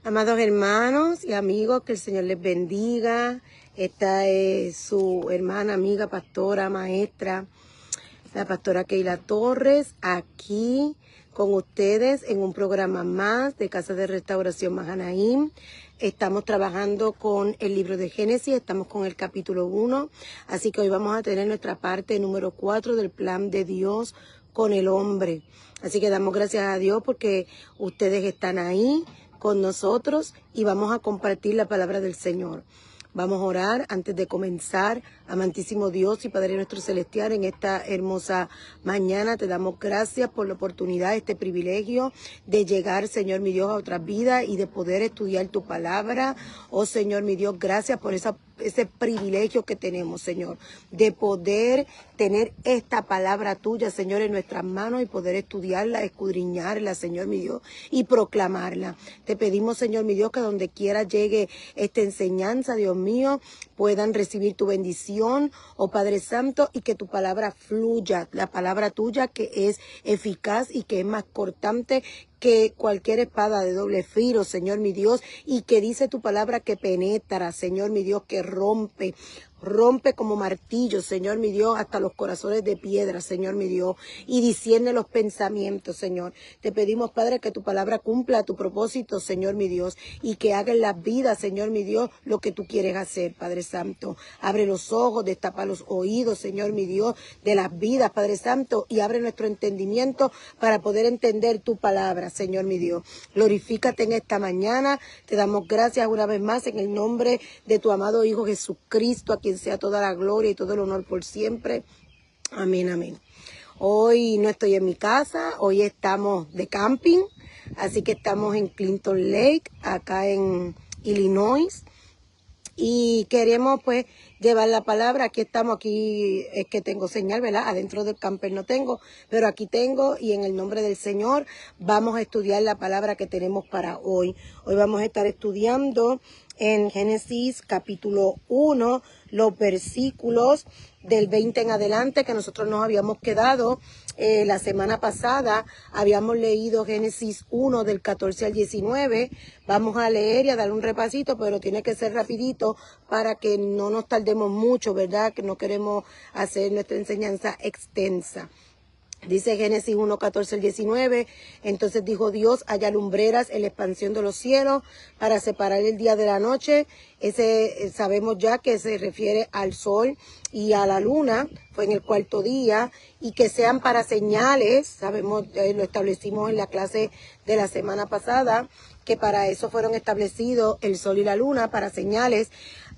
Amados hermanos y amigos, que el Señor les bendiga. Esta es su hermana, amiga, pastora, maestra, la pastora Keila Torres, aquí con ustedes en un programa más de Casa de Restauración Mahanaim. Estamos trabajando con el libro de Génesis, estamos con el capítulo 1, así que hoy vamos a tener nuestra parte número 4 del plan de Dios con el hombre. Así que damos gracias a Dios porque ustedes están ahí con nosotros y vamos a compartir la palabra del Señor. Vamos a orar antes de comenzar. Amantísimo Dios y Padre nuestro celestial, en esta hermosa mañana te damos gracias por la oportunidad, este privilegio de llegar, Señor mi Dios, a otras vidas y de poder estudiar tu palabra. Oh Señor mi Dios, gracias por ese privilegio que tenemos, Señor, de poder tener esta palabra tuya, Señor, en nuestras manos y poder estudiarla, escudriñarla, Señor mi Dios, y proclamarla. Te pedimos, Señor mi Dios, que donde quiera llegue esta enseñanza, Dios mío, puedan recibir tu bendición, oh Padre Santo, y que tu palabra fluya, la palabra tuya que es eficaz y que es más cortante que cualquier espada de doble filo, Señor mi Dios, y que dice tu palabra que penetra, Señor mi Dios, que rompe como martillo, Señor mi Dios, hasta los corazones de piedra, Señor mi Dios, y discierne los pensamientos, Señor. Te pedimos, Padre, que tu palabra cumpla tu propósito, Señor mi Dios, y que haga en las vidas, Señor mi Dios, lo que tú quieres hacer, Padre Santo. Abre los ojos, destapa los oídos, Señor mi Dios, de las vidas, Padre Santo, y abre nuestro entendimiento para poder entender tu palabra, Señor mi Dios. Glorifícate en esta mañana. Te damos gracias una vez más en el nombre de tu amado Hijo Jesucristo, a quien sea toda la gloria y todo el honor por siempre. Amén, amén. Hoy no estoy en mi casa, hoy estamos de camping, así que estamos en Clinton Lake, acá en Illinois. Y queremos pues llevar la palabra. Aquí estamos, aquí es que tengo señal, ¿verdad? Adentro del camper no tengo, pero aquí tengo, y en el nombre del Señor vamos a estudiar la palabra que tenemos para hoy. Hoy vamos a estar estudiando en Génesis capítulo 1, los versículos del 20 en adelante, que nosotros nos habíamos quedado la semana pasada. Habíamos leído Génesis 1 del 14 al 19. Vamos a leer y a dar un repasito, pero tiene que ser rapidito para que no nos tardemos mucho, ¿verdad? Que no queremos hacer nuestra enseñanza extensa. Dice Génesis 1, 14 al 19, entonces dijo Dios, haya lumbreras en la expansión de los cielos para separar el día de la noche. Ese sabemos ya que se refiere al sol y a la luna, fue en el cuarto día, y que sean para señales, sabemos, lo establecimos en la clase de la semana pasada, que para eso fueron establecidos el sol y la luna, para señales,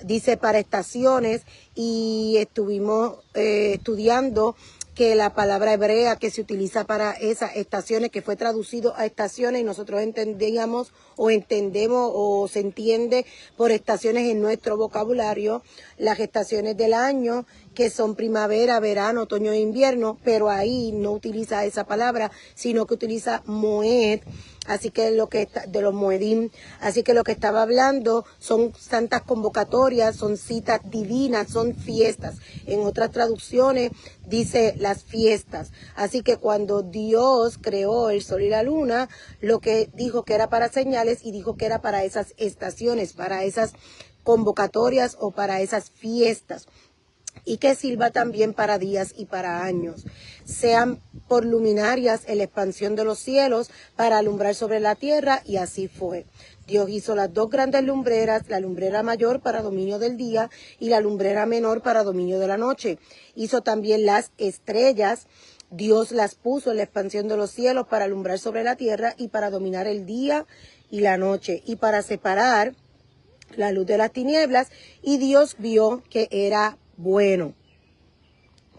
dice para estaciones, y estuvimos estudiando que la palabra hebrea que se utiliza para esas estaciones, que fue traducido a estaciones, y nosotros entendíamos o entendemos o se entiende por estaciones en nuestro vocabulario, las estaciones del año, que son primavera, verano, otoño e invierno, pero ahí no utiliza esa palabra, sino que utiliza moed. Así que lo que está, de los moedim, así que lo que estaba hablando son santas convocatorias, son citas divinas, son fiestas. En otras traducciones dice las fiestas. Así que cuando Dios creó el sol y la luna, lo que dijo que era para señales y dijo que era para esas estaciones, para esas convocatorias o para esas fiestas. Y que sirva también para días y para años, sean por luminarias en la expansión de los cielos para alumbrar sobre la tierra, y así fue. Dios hizo las dos grandes lumbreras, la lumbrera mayor para dominio del día y la lumbrera menor para dominio de la noche. Hizo también las estrellas. Dios las puso en la expansión de los cielos para alumbrar sobre la tierra y para dominar el día y la noche y para separar la luz de las tinieblas, y Dios vio que era bueno.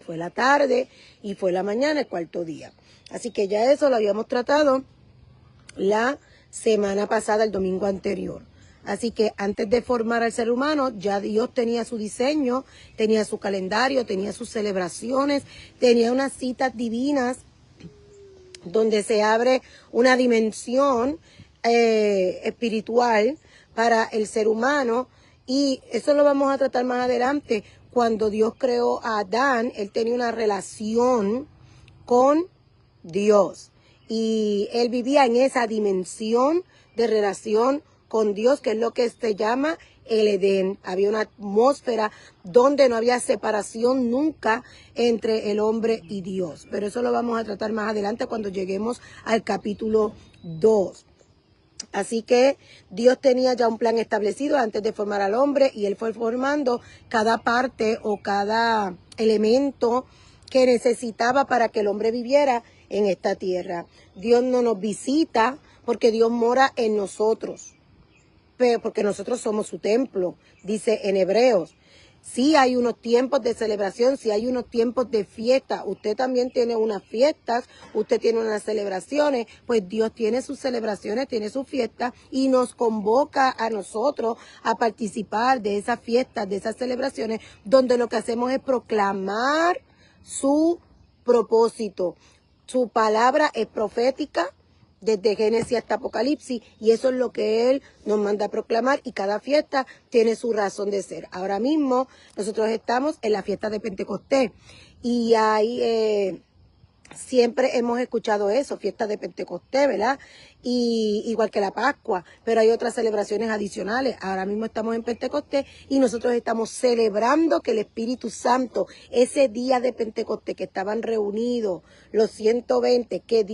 Fue la tarde y fue la mañana, el cuarto día. Así que ya eso lo habíamos tratado la semana pasada, el domingo anterior. Así que antes de formar al ser humano, ya Dios tenía su diseño, tenía su calendario, tenía sus celebraciones, tenía unas citas divinas donde se abre una dimensión espiritual para el ser humano, y eso lo vamos a tratar más adelante. Cuando Dios creó a Adán, él tenía una relación con Dios y él vivía en esa dimensión de relación con Dios, que es lo que se llama el Edén. Había una atmósfera donde no había separación nunca entre el hombre y Dios. Pero eso lo vamos a tratar más adelante cuando lleguemos al capítulo 2. Así que Dios tenía ya un plan establecido antes de formar al hombre y Él fue formando cada parte o cada elemento que necesitaba para que el hombre viviera en esta tierra. Dios no nos visita porque Dios mora en nosotros, porque nosotros somos su templo, dice en Hebreos. Sí hay unos tiempos de celebración, sí hay unos tiempos de fiesta. Usted también tiene unas fiestas, usted tiene unas celebraciones, pues Dios tiene sus celebraciones, tiene sus fiestas y nos convoca a nosotros a participar de esas fiestas, de esas celebraciones, donde lo que hacemos es proclamar su propósito. Su palabra es profética, desde Génesis hasta Apocalipsis, y eso es lo que Él nos manda a proclamar, y cada fiesta tiene su razón de ser. Ahora mismo nosotros estamos en la fiesta de Pentecostés, y ahí siempre hemos escuchado eso, fiesta de Pentecostés, ¿verdad? Y igual que la Pascua, pero hay otras celebraciones adicionales. Ahora mismo estamos en Pentecostés y nosotros estamos celebrando que el Espíritu Santo, ese día de Pentecostés que estaban reunidos los 120, que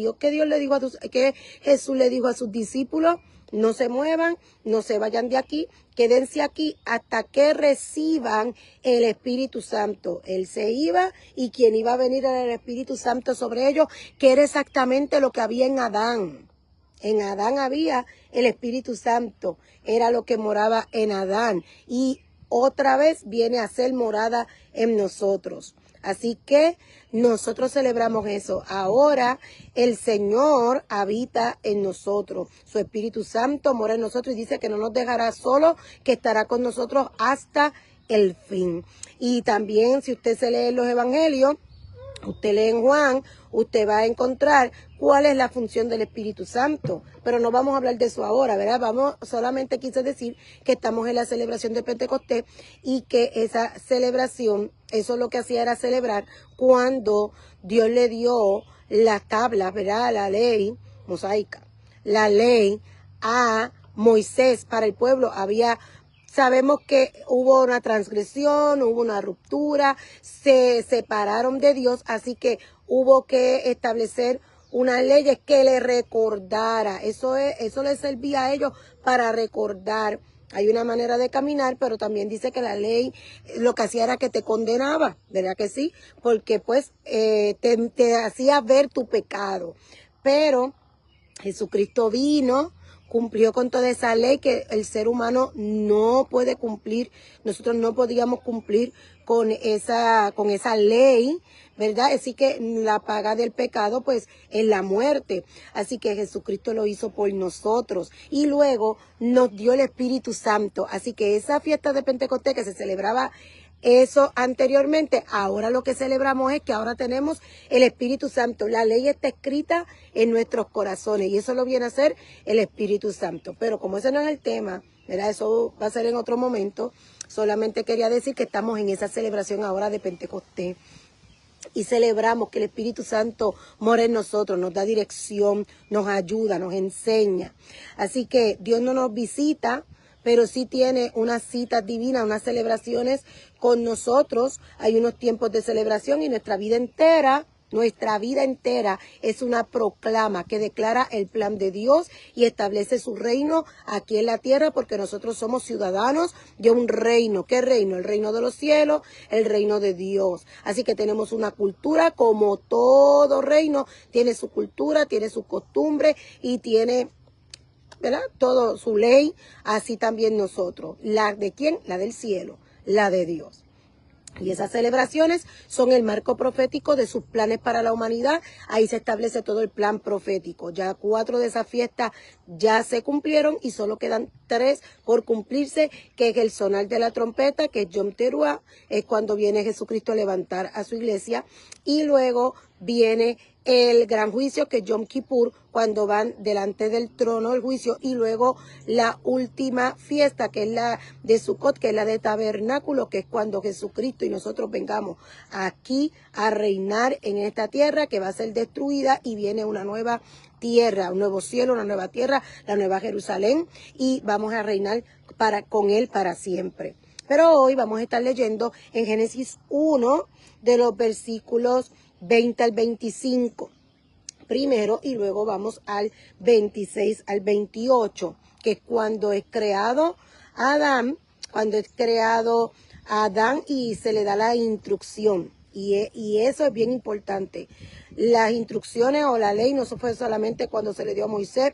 Jesús le dijo a sus discípulos: no se muevan, no se vayan de aquí, quédense aquí hasta que reciban el Espíritu Santo. Él se iba y quien iba a venir era el Espíritu Santo sobre ellos, que era exactamente lo que había en Adán. En Adán había el Espíritu Santo, era lo que moraba en Adán. Y otra vez viene a ser morada en nosotros. Así que nosotros celebramos eso. Ahora el Señor habita en nosotros. Su Espíritu Santo mora en nosotros y dice que no nos dejará solos, que estará con nosotros hasta el fin. Y también, si usted se lee los evangelios, usted lee en Juan, usted va a encontrar cuál es la función del Espíritu Santo. Pero no vamos a hablar de eso ahora, ¿verdad? Solamente quise decir que estamos en la celebración de Pentecostés y que esa celebración, eso lo que hacía era celebrar cuando Dios le dio las tablas, ¿verdad? La ley mosaica, la ley a Moisés para el pueblo. Sabemos que hubo una transgresión, hubo una ruptura, se separaron de Dios, así que hubo que establecer unas leyes que le recordara. Eso les servía a ellos para recordar. Hay una manera de caminar, pero también dice que la ley lo que hacía era que te condenaba, ¿verdad que sí? Porque pues te hacía ver tu pecado. Pero Jesucristo vino, cumplió con toda esa ley que el ser humano no puede cumplir. Nosotros no podíamos cumplir con esa ley, ¿verdad? Así que la paga del pecado, pues, es la muerte. Así que Jesucristo lo hizo por nosotros. Y luego nos dio el Espíritu Santo. Así que esa fiesta de Pentecostés que se celebraba eso anteriormente, ahora lo que celebramos es que ahora tenemos el Espíritu Santo. La ley está escrita en nuestros corazones y eso lo viene a hacer el Espíritu Santo. Pero como ese no es el tema, ¿verdad? Eso va a ser en otro momento. Solamente quería decir que estamos en esa celebración ahora de Pentecostés. Y celebramos que el Espíritu Santo mora en nosotros, nos da dirección, nos ayuda, nos enseña. Así que Dios no nos visita, pero sí tiene unas citas divinas, unas celebraciones con nosotros. Hay unos tiempos de celebración y nuestra vida entera es una proclama que declara el plan de Dios y establece su reino aquí en la tierra, porque nosotros somos ciudadanos de un reino. ¿Qué reino? El reino de los cielos, el reino de Dios. Así que tenemos una cultura, como todo reino tiene su cultura, tiene su costumbre y tiene, ¿verdad?, todo su ley. Así también nosotros. ¿La de quién? La del cielo, la de Dios. Y esas celebraciones son el marco profético de sus planes para la humanidad. Ahí se establece todo el plan profético. Ya 4 de esas fiestas ya se cumplieron y solo quedan 3 por cumplirse, que es el sonar de la trompeta, que es Yom Teruah, es cuando viene Jesucristo a levantar a su iglesia. Y luego viene el gran juicio, que es Yom Kippur, cuando van delante del trono del juicio, y luego la última fiesta, que es la de Sukkot, que es la de tabernáculo, que es cuando Jesucristo y nosotros vengamos aquí a reinar en esta tierra que va a ser destruida, y viene una nueva tierra, un nuevo cielo, una nueva tierra, la nueva Jerusalén, y vamos a reinar con él para siempre. Pero hoy vamos a estar leyendo en Génesis 1 de los versículos 20 al 25 primero, y luego vamos al 26 al 28, que es cuando es creado Adán, y se le da la instrucción. Y eso es bien importante. Las instrucciones o la ley no fue solamente cuando se le dio a Moisés.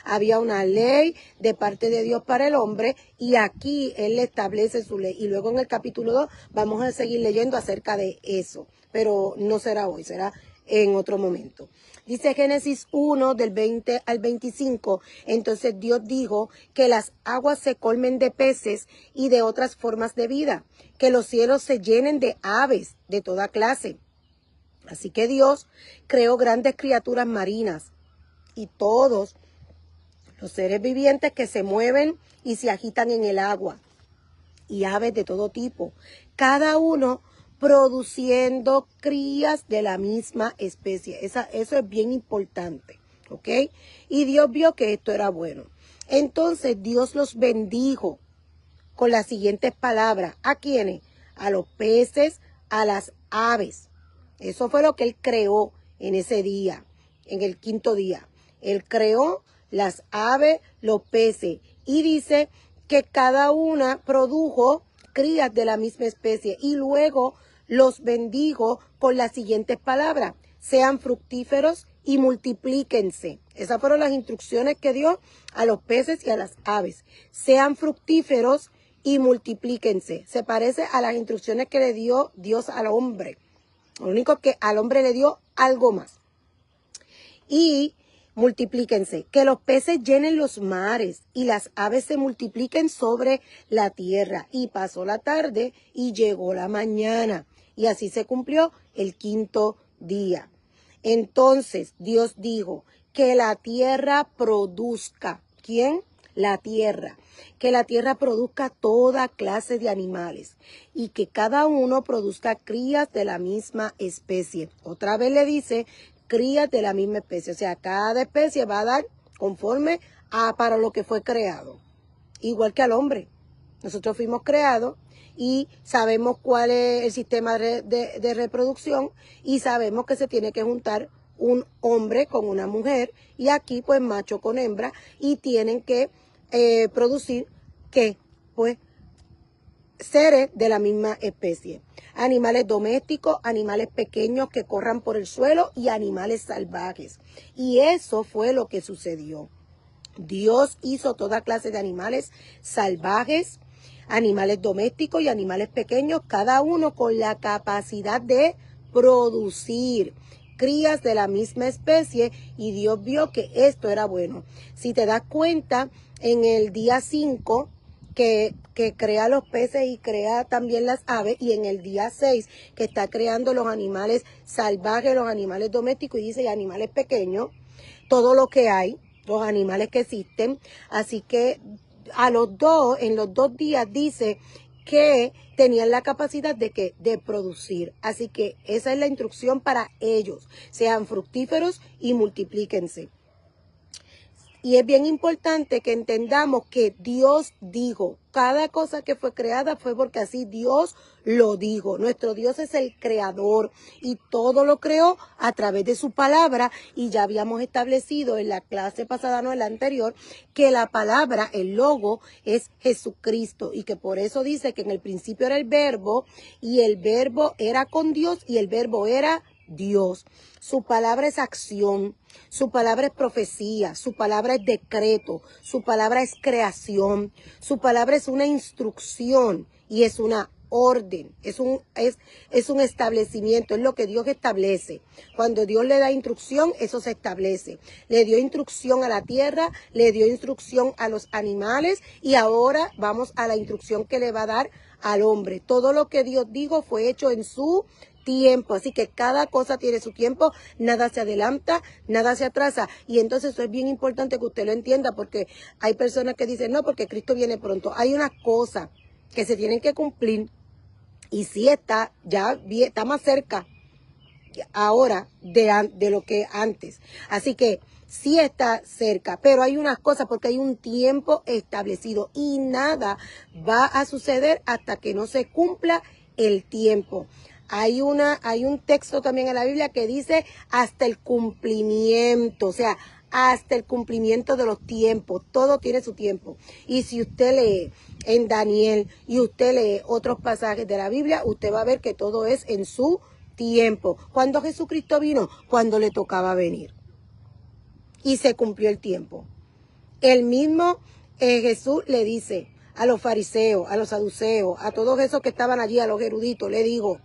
Había una ley de parte de Dios para el hombre, y aquí él le establece su ley. Y luego en el capítulo 2 vamos a seguir leyendo acerca de eso. Pero no será hoy, será en otro momento. Dice Génesis 1 del 20 al 25, entonces Dios dijo que las aguas se colmen de peces y de otras formas de vida, que los cielos se llenen de aves de toda clase. Así que Dios creó grandes criaturas marinas y todos los seres vivientes que se mueven y se agitan en el agua, y aves de todo tipo, cada uno produciendo crías de la misma especie. Eso es bien importante, ¿ok? Y Dios vio que esto era bueno. Entonces Dios los bendijo con las siguientes palabras. ¿A quiénes? A los peces, a las aves. Eso fue lo que él creó en ese día, en el quinto día. Él creó las aves, los peces, y dice que cada una produjo crías de la misma especie, y luego los bendijo con las siguientes palabras: sean fructíferos y multiplíquense. Esas fueron las instrucciones que dio a los peces y a las aves. Sean fructíferos y multiplíquense. Se parece a las instrucciones que le dio Dios al hombre. Lo único que al hombre le dio algo más. Y multiplíquense, que los peces llenen los mares y las aves se multipliquen sobre la tierra. Y pasó la tarde y llegó la mañana. Y así se cumplió el quinto día. Entonces Dios dijo que la tierra produzca. ¿Quién? La tierra. Que la tierra produzca toda clase de animales y que cada uno produzca crías de la misma especie. Otra vez le dice crías de la misma especie. O sea, cada especie va a dar conforme a para lo que fue creado. Igual que al hombre. Nosotros fuimos creados y sabemos cuál es el sistema de reproducción, y sabemos que se tiene que juntar un hombre con una mujer, y aquí pues macho con hembra, y tienen que producir ¿qué? Pues seres de la misma especie. Animales domésticos, animales pequeños que corran por el suelo y animales salvajes. Y eso fue lo que sucedió. Dios hizo toda clase de animales salvajes, animales domésticos y animales pequeños, cada uno con la capacidad de producir crías de la misma especie, y Dios vio que esto era bueno. Si te das cuenta, en el día 5, que crea los peces y crea también las aves, y en el día 6, que está creando los animales salvajes, los animales domésticos, y dice, y animales pequeños, todo lo que hay, los animales que existen. Así que en los 2 días dice que tenían la capacidad de producir. Así que esa es la instrucción para ellos. Sean fructíferos y multiplíquense. Y es bien importante que entendamos que Dios dijo, cada cosa que fue creada fue porque así Dios lo dijo. Nuestro Dios es el creador y todo lo creó a través de su palabra, y ya habíamos establecido en la clase pasada, no en la anterior, que la palabra, el logo, es Jesucristo, y que por eso dice que en el principio era el verbo, y el verbo era con Dios, y el verbo era Dios. Su palabra es acción, su palabra es profecía, su palabra es decreto, su palabra es creación, su palabra es una instrucción y es una orden, es un establecimiento, es lo que Dios establece. Cuando Dios le da instrucción, eso se establece. Le dio instrucción a la tierra, le dio instrucción a los animales, y ahora vamos a la instrucción que le va a dar al hombre. Todo lo que Dios dijo fue hecho en su tiempo. Así que cada cosa tiene su tiempo, nada se adelanta, nada se atrasa. Y entonces eso es bien importante que usted lo entienda, porque hay personas que dicen, no, porque Cristo viene pronto. Hay unas cosas que se tienen que cumplir y sí está, está más cerca ahora de lo que antes. Así que sí está cerca, pero hay unas cosas porque hay un tiempo establecido y nada va a suceder hasta que no se cumpla el tiempo. Hay un texto también en la Biblia que dice hasta el cumplimiento, o sea, hasta el cumplimiento de los tiempos. Todo tiene su tiempo. Y si usted lee en Daniel y usted lee otros pasajes de la Biblia, usted va a ver que todo es en su tiempo. ¿Cuándo Jesucristo vino? Cuando le tocaba venir. Y se cumplió el tiempo. El mismo Jesús le dice a los fariseos, a los saduceos, a todos esos que estaban allí, a los eruditos, le digo,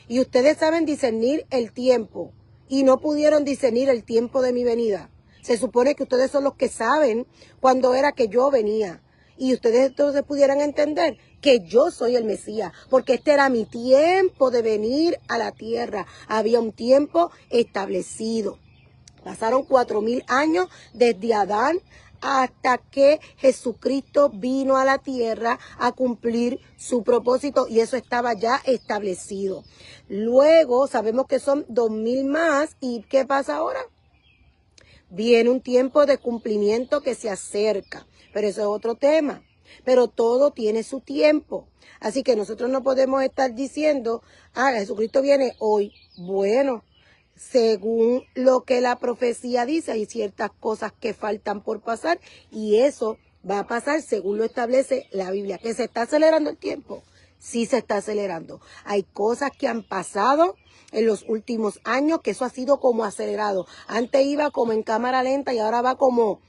y ustedes saben discernir el tiempo y no pudieron discernir el tiempo de mi venida. Se supone que ustedes son los que saben cuándo era que yo venía. Y ustedes entonces pudieran entender que yo soy el Mesías, porque este era mi tiempo de venir a la tierra. Había un tiempo establecido. Pasaron 4000 años desde Adán hasta que Jesucristo vino a la tierra a cumplir su propósito y eso estaba ya establecido. Luego sabemos que son 2000 más y ¿qué pasa ahora? Viene un tiempo de cumplimiento que se acerca, pero eso es otro tema. Pero todo tiene su tiempo. Así que nosotros no podemos estar diciendo, Jesucristo viene hoy. Bueno, según lo que la profecía dice, hay ciertas cosas que faltan por pasar y eso va a pasar según lo establece la Biblia. ¿Que se está acelerando el tiempo? Sí se está acelerando. Hay cosas que han pasado en los últimos años que eso ha sido como acelerado. Antes iba como en cámara lenta y ahora va como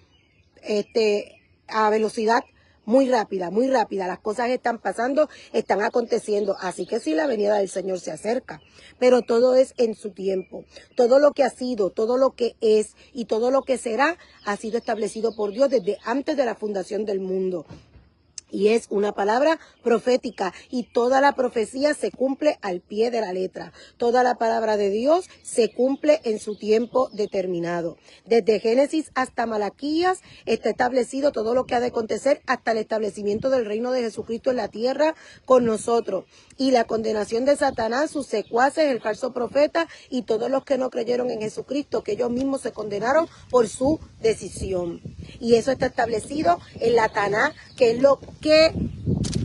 a velocidad muy rápida, muy rápida. Las cosas están pasando, están aconteciendo. Así que sí, la venida del Señor se acerca. Pero todo es en su tiempo. Todo lo que ha sido, todo lo que es y todo lo que será ha sido establecido por Dios desde antes de la fundación del mundo. Y es una palabra profética y toda la profecía se cumple al pie de la letra. Toda la palabra de Dios se cumple en su tiempo determinado. Desde Génesis hasta Malaquías está establecido todo lo que ha de acontecer hasta el establecimiento del reino de Jesucristo en la tierra con nosotros. Y la condenación de Satanás, sus secuaces, el falso profeta y todos los que no creyeron en Jesucristo, que ellos mismos se condenaron por su decisión. Y eso está establecido en la Taná, que es lo que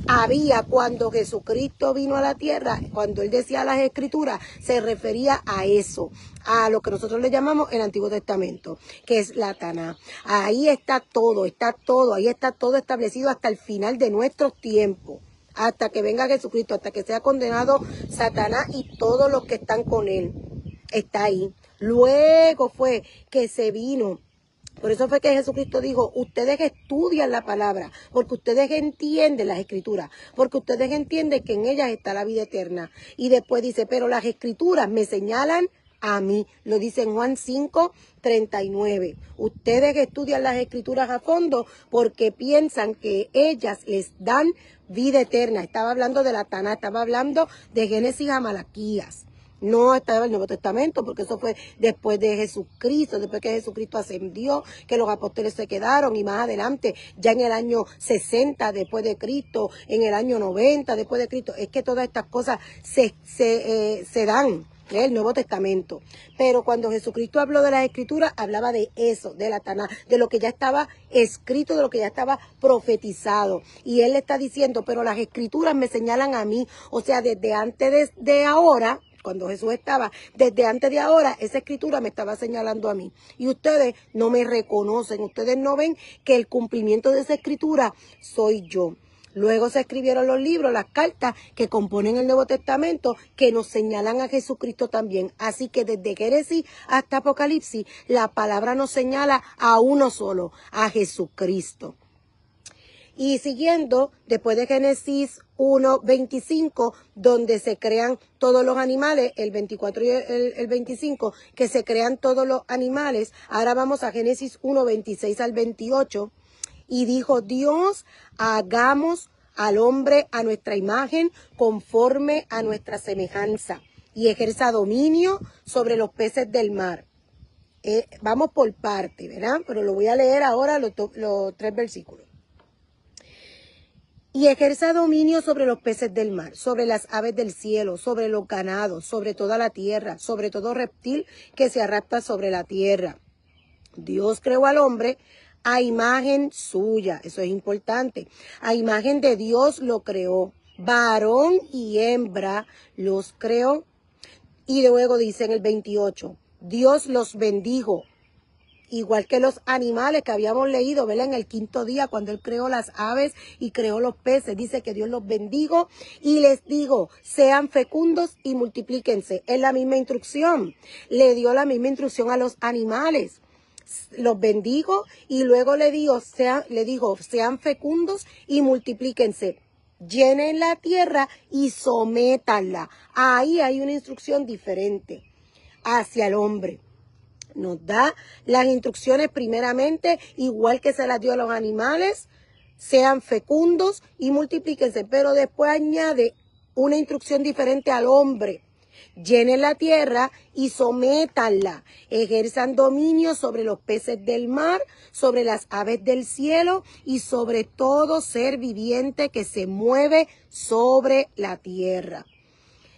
había cuando Jesucristo vino a la tierra. Cuando él decía las escrituras, se refería a eso, a lo que nosotros le llamamos el Antiguo Testamento, que es la Taná. Ahí está todo, ahí está todo establecido hasta el final de nuestros tiempos. Hasta que venga Jesucristo, hasta que sea condenado Satanás y todos los que están con él. Está ahí. Luego fue que se vino. Por eso fue que Jesucristo dijo, ustedes estudian la palabra, porque ustedes entienden las escrituras, porque ustedes entienden que en ellas está la vida eterna. Y después dice, pero las escrituras me señalan a mí. Lo dice en Juan 5:39. Ustedes estudian las escrituras a fondo porque piensan que ellas les dan vida eterna. Estaba hablando de la Taná, estaba hablando de Génesis a Malaquías. No estaba el Nuevo Testamento, porque eso fue después de Jesucristo, después que Jesucristo ascendió, que los apóstoles se quedaron, y más adelante, ya en el año 60 después de Cristo, en el año 90 después de Cristo. Es que todas estas cosas se dan. El Nuevo Testamento. Pero cuando Jesucristo habló de las escrituras, hablaba de eso, de la Taná, de lo que ya estaba escrito, de lo que ya estaba profetizado. Y él le está diciendo, pero las escrituras me señalan a mí. O sea, desde antes de ahora, cuando Jesús estaba, desde antes de ahora, esa escritura me estaba señalando a mí. Y ustedes no me reconocen, ustedes no ven que el cumplimiento de esa escritura soy yo. Luego se escribieron los libros, las cartas que componen el Nuevo Testamento, que nos señalan a Jesucristo también. Así que desde Génesis hasta Apocalipsis, la palabra nos señala a uno solo, a Jesucristo. Y siguiendo, después de Génesis 1:25, donde se crean todos los animales, el 24 y el 25, que se crean todos los animales, ahora vamos a Génesis 1:26 al 28. Y dijo Dios, hagamos al hombre a nuestra imagen, conforme a nuestra semejanza. y ejerza dominio sobre los peces del mar. Vamos por parte, ¿verdad? Pero lo voy a leer ahora los 3 versículos. Y ejerza dominio sobre los peces del mar, sobre las aves del cielo, sobre los ganados, sobre toda la tierra, sobre todo reptil que se arrastra sobre la tierra. Dios creó al hombre a imagen suya, eso es importante. A imagen de Dios lo creó, varón y hembra los creó. Y luego dice en el 28, Dios los bendijo. Igual que los animales que habíamos leído, ¿verdad? En el 5º día, cuando Él creó las aves y creó los peces, dice que Dios los bendijo y les dijo, sean fecundos y multiplíquense. Es la misma instrucción. Le dio la misma instrucción a los animales. Los bendijo y luego le dijo, sean fecundos y multiplíquense. Llenen la tierra y sométanla. Ahí hay una instrucción diferente hacia el hombre. Nos da las instrucciones primeramente, igual que se las dio a los animales, sean fecundos y multiplíquense, pero después añade una instrucción diferente al hombre. Llenen la tierra y sométanla, ejerzan dominio sobre los peces del mar, sobre las aves del cielo y sobre todo ser viviente que se mueve sobre la tierra.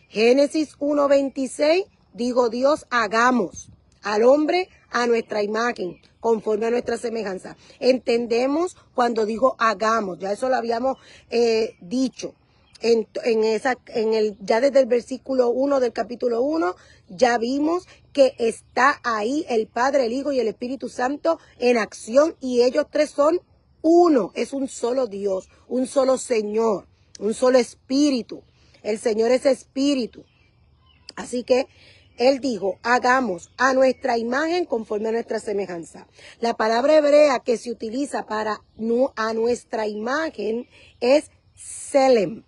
Génesis 1:26, digo Dios, hagamos al hombre a nuestra imagen, conforme a nuestra semejanza. Entendemos cuando dijo hagamos, ya eso lo habíamos dicho. Ya desde el versículo 1 del capítulo 1, ya vimos que está ahí el Padre, el Hijo y el Espíritu Santo en acción y ellos tres son uno, es un solo Dios, un solo Señor, un solo Espíritu. El Señor es Espíritu. Así que Él dijo, hagamos a nuestra imagen conforme a nuestra semejanza. La palabra hebrea que se utiliza para a nuestra imagen es Selem.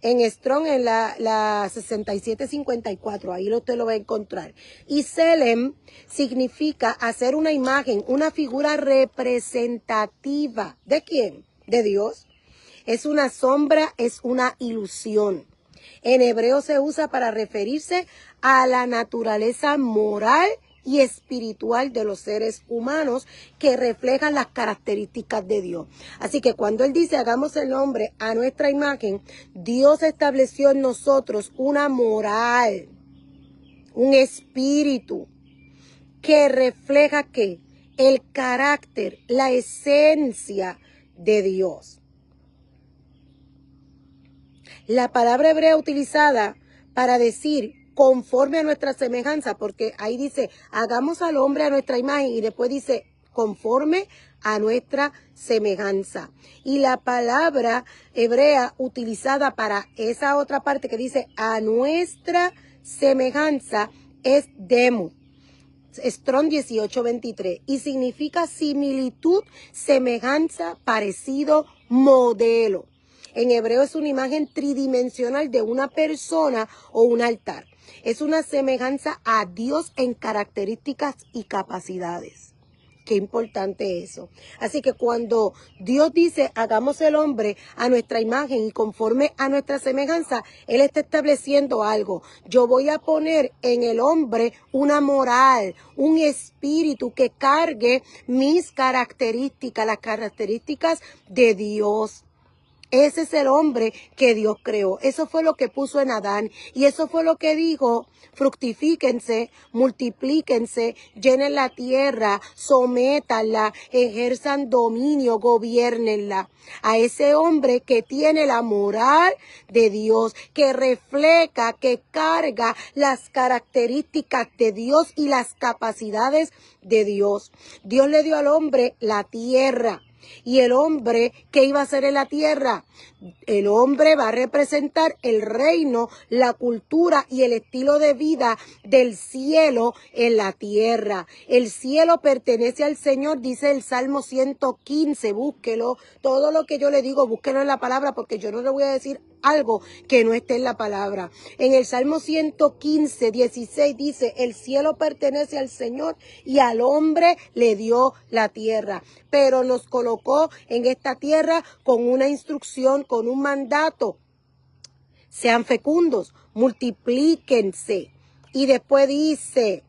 En Strong, en la 6754, ahí usted lo va a encontrar. Y Selem significa hacer una imagen, una figura representativa. ¿De quién? De Dios. Es una sombra, es una ilusión. En hebreo se usa para referirse a la naturaleza moral y espiritual de los seres humanos que reflejan las características de Dios. Así que cuando Él dice hagamos el hombre a nuestra imagen, Dios estableció en nosotros una moral, un espíritu que refleja ¿qué? El carácter, la esencia de Dios. La palabra hebrea utilizada para decir conforme a nuestra semejanza, porque ahí dice, hagamos al hombre a nuestra imagen y después dice, conforme a nuestra semejanza. Y la palabra hebrea utilizada para esa otra parte que dice, a nuestra semejanza, es demo. Strong 18:23 y significa similitud, semejanza, parecido, modelo. En hebreo es una imagen tridimensional de una persona o un altar. Es una semejanza a Dios en características y capacidades. Qué importante eso. Así que cuando Dios dice, hagamos el hombre a nuestra imagen y conforme a nuestra semejanza, Él está estableciendo algo. Yo voy a poner en el hombre una moral, un espíritu que cargue mis características, las características de Dios. Ese es el hombre que Dios creó. Eso fue lo que puso en Adán. Y eso fue lo que dijo, fructifíquense, multiplíquense, llenen la tierra, sométanla, ejerzan dominio, gobiernenla. A ese hombre que tiene la moral de Dios, que refleja, que carga las características de Dios y las capacidades de Dios. Dios le dio al hombre la tierra. Y el hombre, ¿qué iba a hacer en la tierra? El hombre va a representar el reino, la cultura y el estilo de vida del cielo en la tierra. El cielo pertenece al Señor, dice el Salmo 115, búsquelo. Todo lo que yo le digo, búsquelo en la palabra porque yo no le voy a decir algo que no esté en la palabra. En el Salmo 115, 16 dice, el cielo pertenece al Señor y al hombre le dio la tierra. Pero nos colocó en esta tierra con una instrucción, con un mandato. sean fecundos, multiplíquense. Y después dice,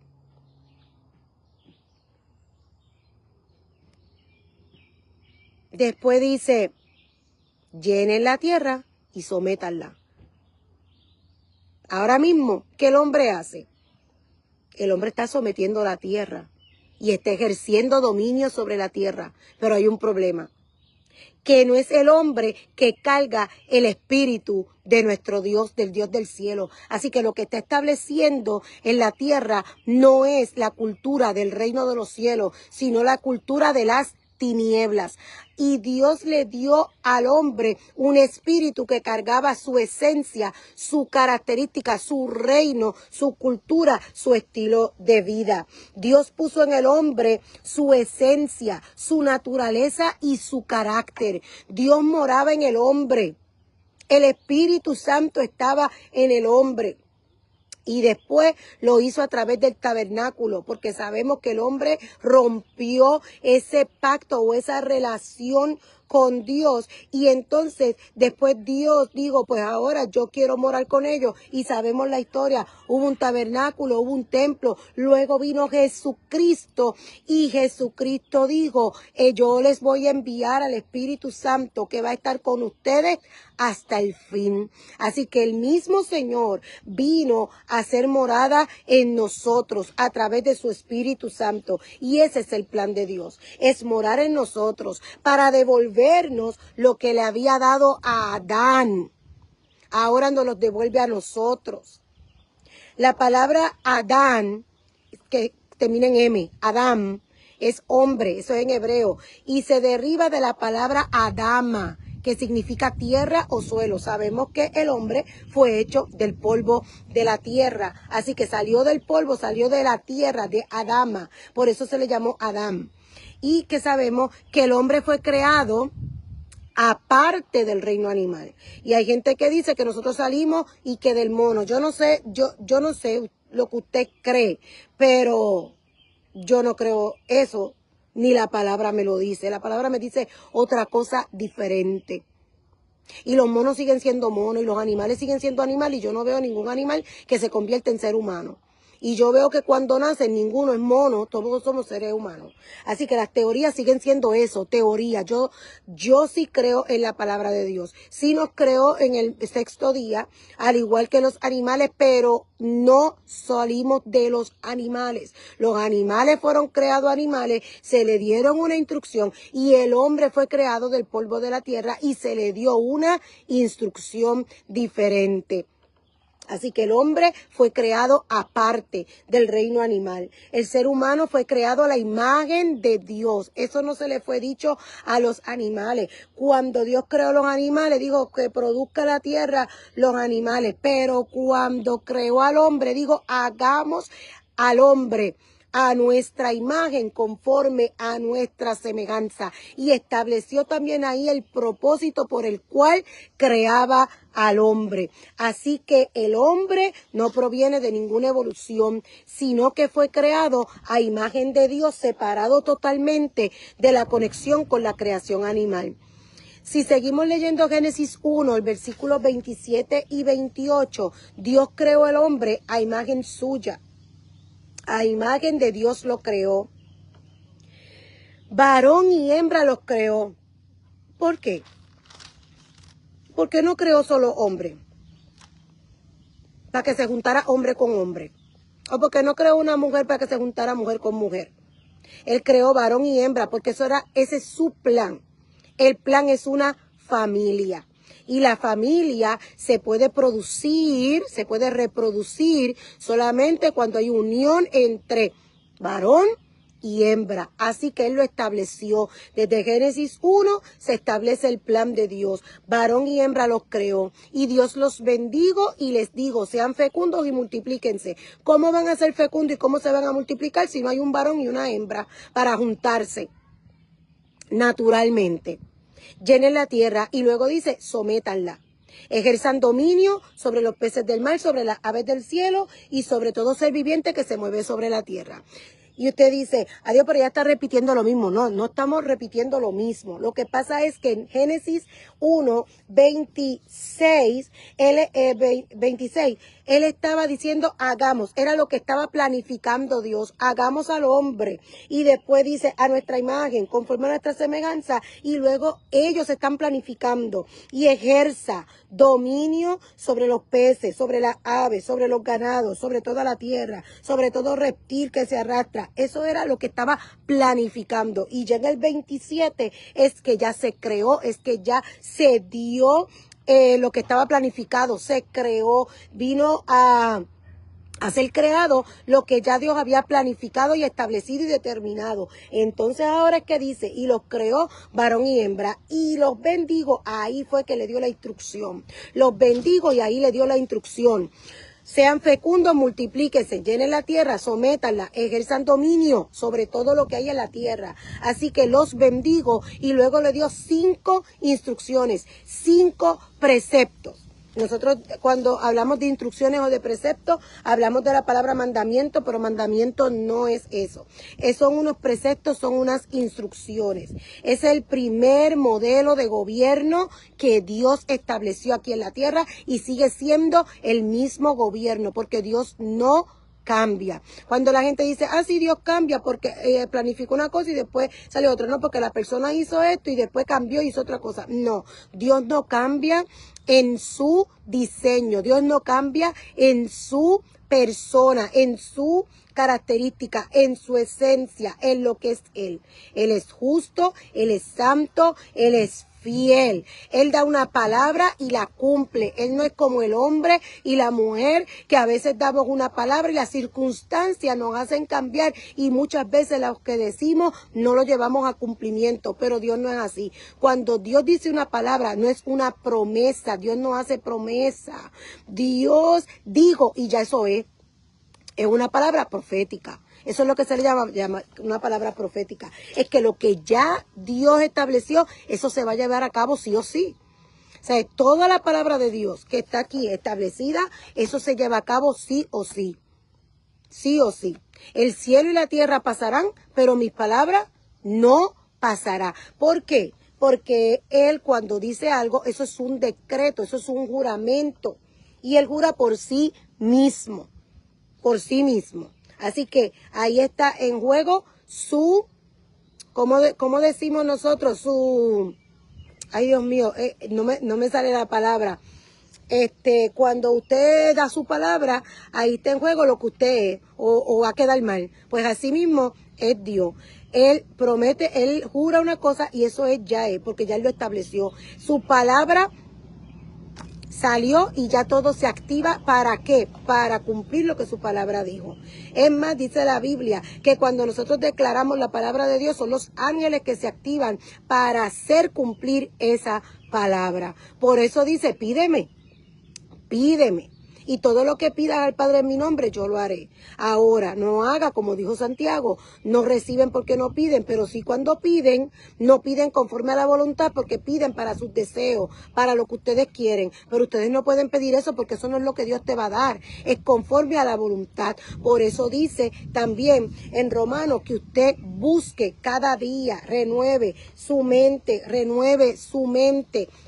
llenen la tierra y sométanla. Ahora mismo, ¿qué el hombre hace? El hombre está sometiendo la tierra y está ejerciendo dominio sobre la tierra. Pero hay un problema, que no es el hombre que carga el espíritu de nuestro Dios, del Dios del cielo. Así que lo que está estableciendo en la tierra no es la cultura del reino de los cielos, sino la cultura de las tinieblas. Y Dios le dio al hombre un espíritu que cargaba su esencia, su característica, su reino, su cultura, su estilo de vida. Dios puso en el hombre su esencia, su naturaleza y su carácter. Dios moraba en el hombre. El Espíritu Santo estaba en el hombre. Y después lo hizo a través del tabernáculo, porque sabemos que el hombre rompió ese pacto o esa relación con Dios. Y entonces después Dios dijo, pues ahora yo quiero morar con ellos. Y sabemos la historia, hubo un tabernáculo, hubo un templo, luego vino Jesucristo y Jesucristo dijo, yo les voy a enviar al Espíritu Santo que va a estar con ustedes hasta el fin. Así que el mismo Señor vino a hacer morada en nosotros a través de su Espíritu Santo. Y ese es el plan de Dios, es morar en nosotros para devolvernos lo que le había dado a Adán. Ahora nos lo devuelve a nosotros. La palabra Adán, que termina en M, Adán, es hombre, eso es en hebreo, y se deriva de la palabra Adama, que significa tierra o suelo. Sabemos que el hombre fue hecho del polvo de la tierra, así que salió del polvo, salió de la tierra, de Adama, por eso se le llamó Adán. Y que sabemos que el hombre fue creado aparte del reino animal. Y hay gente que dice que nosotros salimos y que del mono. Yo no sé, yo no sé lo que usted cree, pero yo no creo eso, ni la palabra me lo dice. La palabra me dice otra cosa diferente. Y los monos siguen siendo monos y los animales siguen siendo animales y yo no veo ningún animal que se convierta en ser humano. Y yo veo que cuando nacen ninguno es mono, todos somos seres humanos. Así que las teorías siguen siendo eso, teoría. Yo sí creo en la palabra de Dios. Sí nos creó en el sexto día, al igual que los animales, pero no salimos de los animales. Los animales fueron creados animales, se le dieron una instrucción y el hombre fue creado del polvo de la tierra y se le dio una instrucción diferente. Así que el hombre fue creado aparte del reino animal. El ser humano fue creado a la imagen de Dios. Eso no se le fue dicho a los animales. Cuando Dios creó los animales, dijo que produzca la tierra los animales. Pero cuando creó al hombre, dijo, hagamos al hombre a nuestra imagen, conforme a nuestra semejanza. Y estableció también ahí el propósito por el cual creaba al hombre. Así que el hombre no proviene de ninguna evolución, sino que fue creado a imagen de Dios, separado totalmente de la conexión con la creación animal. Si seguimos leyendo Génesis 1, el versículo 27 y 28, Dios creó al hombre a imagen suya. A imagen de Dios lo creó. Varón y hembra los creó. ¿Por qué? Porque no creó solo hombre, para que se juntara hombre con hombre. O porque no creó una mujer para que se juntara mujer con mujer. Él creó varón y hembra, porque ese es su plan. El plan es una familia. Y la familia se puede producir, se puede reproducir solamente cuando hay unión entre varón y hembra. Así que él lo estableció. Desde Génesis 1 se establece el plan de Dios. Varón y hembra los creó. Y Dios los bendijo y les dijo, sean fecundos y multiplíquense. ¿Cómo van a ser fecundos y cómo se van a multiplicar si no hay un varón y una hembra para juntarse naturalmente? Llenen la tierra y luego dice, sométanla. Ejerzan dominio sobre los peces del mar, sobre las aves del cielo y sobre todo ser viviente que se mueve sobre la tierra. Y usted dice, adiós, pero ya está repitiendo lo mismo. No, no estamos repitiendo lo mismo. Lo que pasa es que en Génesis 1, 26, 26, él estaba diciendo, hagamos. Era lo que estaba planificando Dios. Hagamos al hombre. Y después dice, a nuestra imagen, conforme a nuestra semejanza. Y luego ellos están planificando. Y ejerza dominio sobre los peces, sobre las aves, sobre los ganados, sobre toda la tierra, sobre todo reptil que se arrastra. Eso era lo que estaba planificando. Y ya en el 27 es que ya se creó, es que ya se dio lo que estaba planificado, se creó, vino a ser creado lo que ya Dios había planificado y establecido y determinado. Entonces ahora es que dice, y los creó varón y hembra, y los bendigo. Ahí fue que le dio la instrucción. Los bendigo y ahí le dio la instrucción. Sean fecundos, multiplíquense, llenen la tierra, sométanla, ejerzan dominio sobre todo lo que hay en la tierra. Así que los bendigo, y luego le dio 5 instrucciones, 5 preceptos. Nosotros cuando hablamos de instrucciones o de preceptos, hablamos de la palabra mandamiento, pero mandamiento no es eso. Son unos preceptos, son unas instrucciones. Es el primer modelo de gobierno que Dios estableció aquí en la tierra y sigue siendo el mismo gobierno, porque Dios no cambia. Cuando la gente dice, sí, Dios cambia porque planificó una cosa y después sale otra. No, porque la persona hizo esto y después cambió y hizo otra cosa. No, Dios no cambia en su diseño. Dios no cambia en su persona, en su característica, en su esencia, en lo que es Él. Él es justo, Él es santo, Él es fiel. Él da una palabra y la cumple. Él no es como el hombre y la mujer, que a veces damos una palabra y las circunstancias nos hacen cambiar y muchas veces lo que decimos no lo llevamos a cumplimiento, pero Dios no es así. Cuando Dios dice una palabra, no es una promesa. Dios no hace promesa. Dios dijo y ya eso es. Es una palabra profética. Eso es lo que se le llama una palabra profética. Es que lo que ya Dios estableció, eso se va a llevar a cabo sí o sí. O sea, toda la palabra de Dios que está aquí establecida, eso se lleva a cabo sí o sí. Sí o sí. El cielo y la tierra pasarán, pero mis palabras no pasarán. ¿Por qué? Porque Él cuando dice algo, eso es un decreto, eso es un juramento. Y Él jura por sí mismo. Por sí mismo. Así que ahí está en juego su, ¿cómo decimos nosotros? Ay Dios mío, no me sale la palabra. Cuando usted da su palabra, ahí está en juego lo que usted es, o va a quedar mal. Pues así mismo es Dios. Él promete, Él jura una cosa y eso es ya es, porque ya Él lo estableció. Su palabra salió y ya todo se activa. ¿Para qué? Para cumplir lo que su palabra dijo. Es más, dice la Biblia que cuando nosotros declaramos la palabra de Dios, son los ángeles que se activan para hacer cumplir esa palabra. Por eso dice, pídeme. Y todo lo que pidas al Padre en mi nombre, yo lo haré. Ahora, no haga como dijo Santiago, no reciben porque no piden, pero sí cuando piden, no piden conforme a la voluntad, porque piden para sus deseos, para lo que ustedes quieren. Pero ustedes no pueden pedir eso porque eso no es lo que Dios te va a dar, es conforme a la voluntad. Por eso dice también en Romanos que usted busque cada día, renueve su mente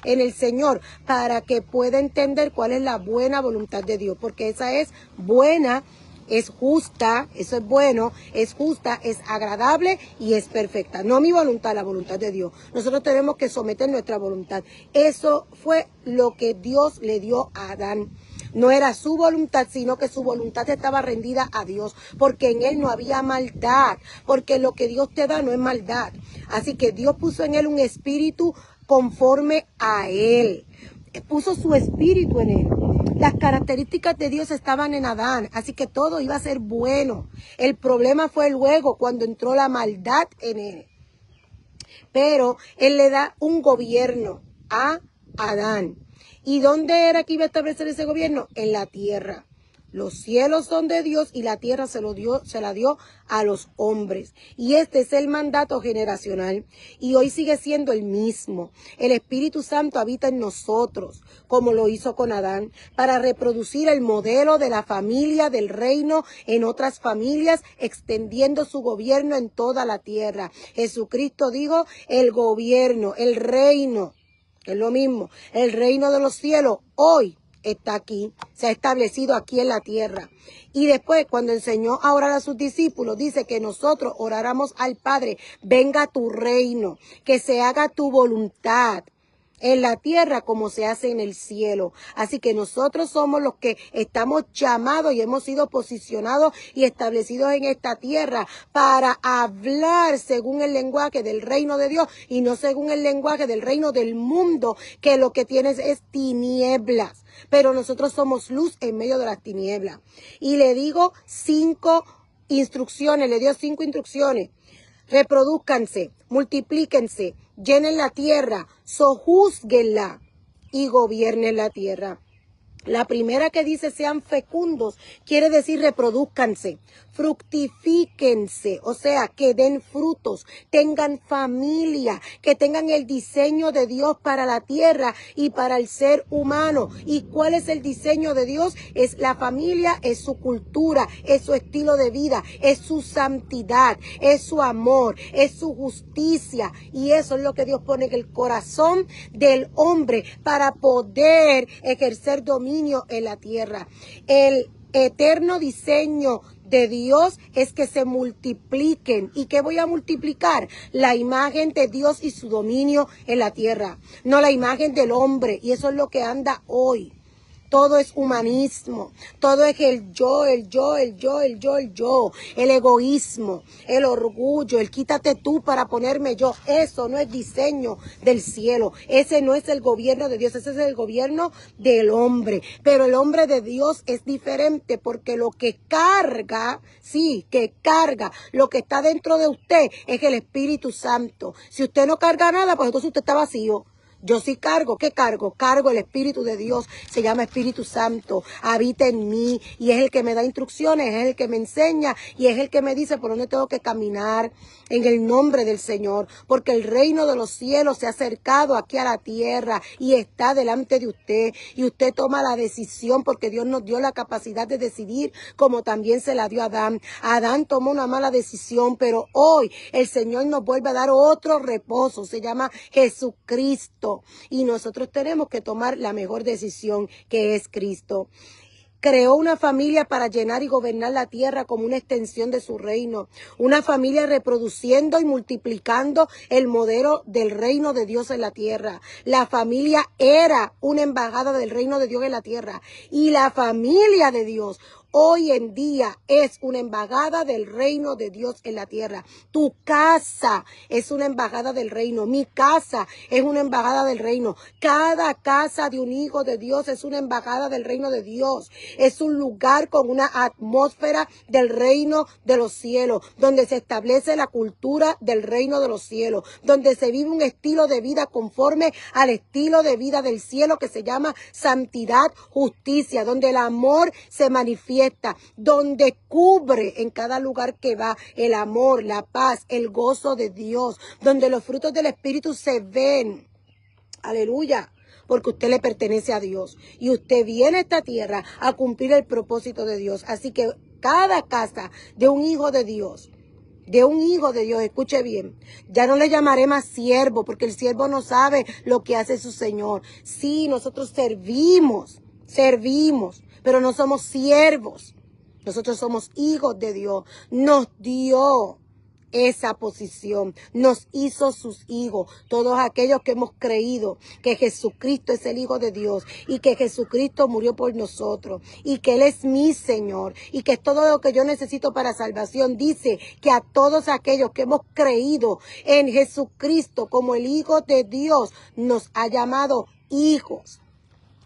en el Señor, para que pueda entender cuál es la buena voluntad de Dios, porque esa es buena, es justa, eso es bueno, es justa, es agradable y es perfecta. No mi voluntad, la voluntad de Dios. Nosotros tenemos que someter nuestra voluntad. Eso fue lo que Dios le dio a Adán. No era su voluntad, sino que su voluntad estaba rendida a Dios, porque en él no había maldad, porque lo que Dios te da no es maldad. Así que Dios puso en él un espíritu conforme a él. Puso su espíritu en él. Las características de Dios estaban en Adán, así que todo iba a ser bueno. El problema fue luego cuando entró la maldad en él. Pero él le da un gobierno a Adán. ¿Y dónde era que iba a establecer ese gobierno? En la tierra. Los cielos son de Dios y la tierra se la dio a los hombres. Y este es el mandato generacional. Y hoy sigue siendo el mismo. El Espíritu Santo habita en nosotros, como lo hizo con Adán, para reproducir el modelo de la familia del reino en otras familias, extendiendo su gobierno en toda la tierra. Jesucristo dijo, el gobierno, el reino, es lo mismo, el reino de los cielos hoy está aquí, se ha establecido aquí en la tierra. Y después, cuando enseñó a orar a sus discípulos, dice que nosotros oráramos al Padre, venga tu reino, que se haga tu voluntad en la tierra como se hace en el cielo. Así que nosotros somos los que estamos llamados y hemos sido posicionados y establecidos en esta tierra para hablar según el lenguaje del reino de Dios y no según el lenguaje del reino del mundo, que lo que tienes es tinieblas. Pero nosotros somos luz en medio de las tinieblas. Y le digo 5 instrucciones, le dio 5 instrucciones. Reproduzcanse, multiplíquense, llenen la tierra, sojúzguenla y gobiernen la tierra. La primera que dice sean fecundos, quiere decir reproduzcanse, fructifíquense, o sea, que den frutos, tengan familia, que tengan el diseño de Dios para la tierra y para el ser humano. ¿Y cuál es el diseño de Dios? Es la familia, es su cultura, es su estilo de vida, es su santidad, es su amor, es su justicia. Y eso es lo que Dios pone en el corazón del hombre para poder ejercer dominio en la tierra. El eterno diseño de Dios es que se multipliquen. ¿Y qué voy a multiplicar? La imagen de Dios y su dominio en la tierra, no la imagen del hombre. Y eso es lo que anda hoy. Todo es humanismo, todo es el yo, el yo, el yo, el yo, el yo, el egoísmo, el orgullo, el quítate tú para ponerme yo. Eso no es diseño del cielo, ese no es el gobierno de Dios, ese es el gobierno del hombre. Pero el hombre de Dios es diferente porque lo que carga, sí, que carga, lo que está dentro de usted es el Espíritu Santo. Si usted no carga nada, pues entonces usted está vacío. Yo sí cargo. ¿Qué cargo? Cargo el Espíritu de Dios. Se llama Espíritu Santo. Habita en mí y es el que me da instrucciones, es el que me enseña y es el que me dice por dónde tengo que caminar en el nombre del Señor. Porque el reino de los cielos se ha acercado aquí a la tierra y está delante de usted. Y usted toma la decisión porque Dios nos dio la capacidad de decidir como también se la dio a Adán. Adán tomó una mala decisión, pero hoy el Señor nos vuelve a dar otro reposo. Se llama Jesucristo. Y nosotros tenemos que tomar la mejor decisión, que es Cristo. Creó una familia para llenar y gobernar la tierra como una extensión de su reino. Una familia reproduciendo y multiplicando el modelo del reino de Dios en la tierra. La familia era una embajada del reino de Dios en la tierra. Y la familia de Dios hoy en día es una embajada del reino de Dios en la tierra. Tu casa es una embajada del reino. Mi casa es una embajada del reino. Cada casa de un hijo de Dios es una embajada del reino de Dios. Es un lugar con una atmósfera del reino de los cielos, donde se establece la cultura del reino de los cielos, donde se vive un estilo de vida conforme al estilo de vida del cielo que se llama santidad, justicia, donde el amor se manifiesta, donde cubre en cada lugar que va el amor, la paz, el gozo de Dios, donde los frutos del Espíritu se ven. Aleluya. Porque usted le pertenece a Dios y usted viene a esta tierra a cumplir el propósito de Dios. Así que cada casa de un hijo de Dios, escuche bien, ya no le llamaré más siervo porque el siervo no sabe lo que hace su Señor. Sí, nosotros servimos, pero no somos siervos. Nosotros somos hijos de Dios. Nos dio esa posición, nos hizo sus hijos, todos aquellos que hemos creído que Jesucristo es el Hijo de Dios y que Jesucristo murió por nosotros y que Él es mi Señor y que es todo lo que yo necesito para salvación. Dice que a todos aquellos que hemos creído en Jesucristo como el Hijo de Dios nos ha llamado hijos.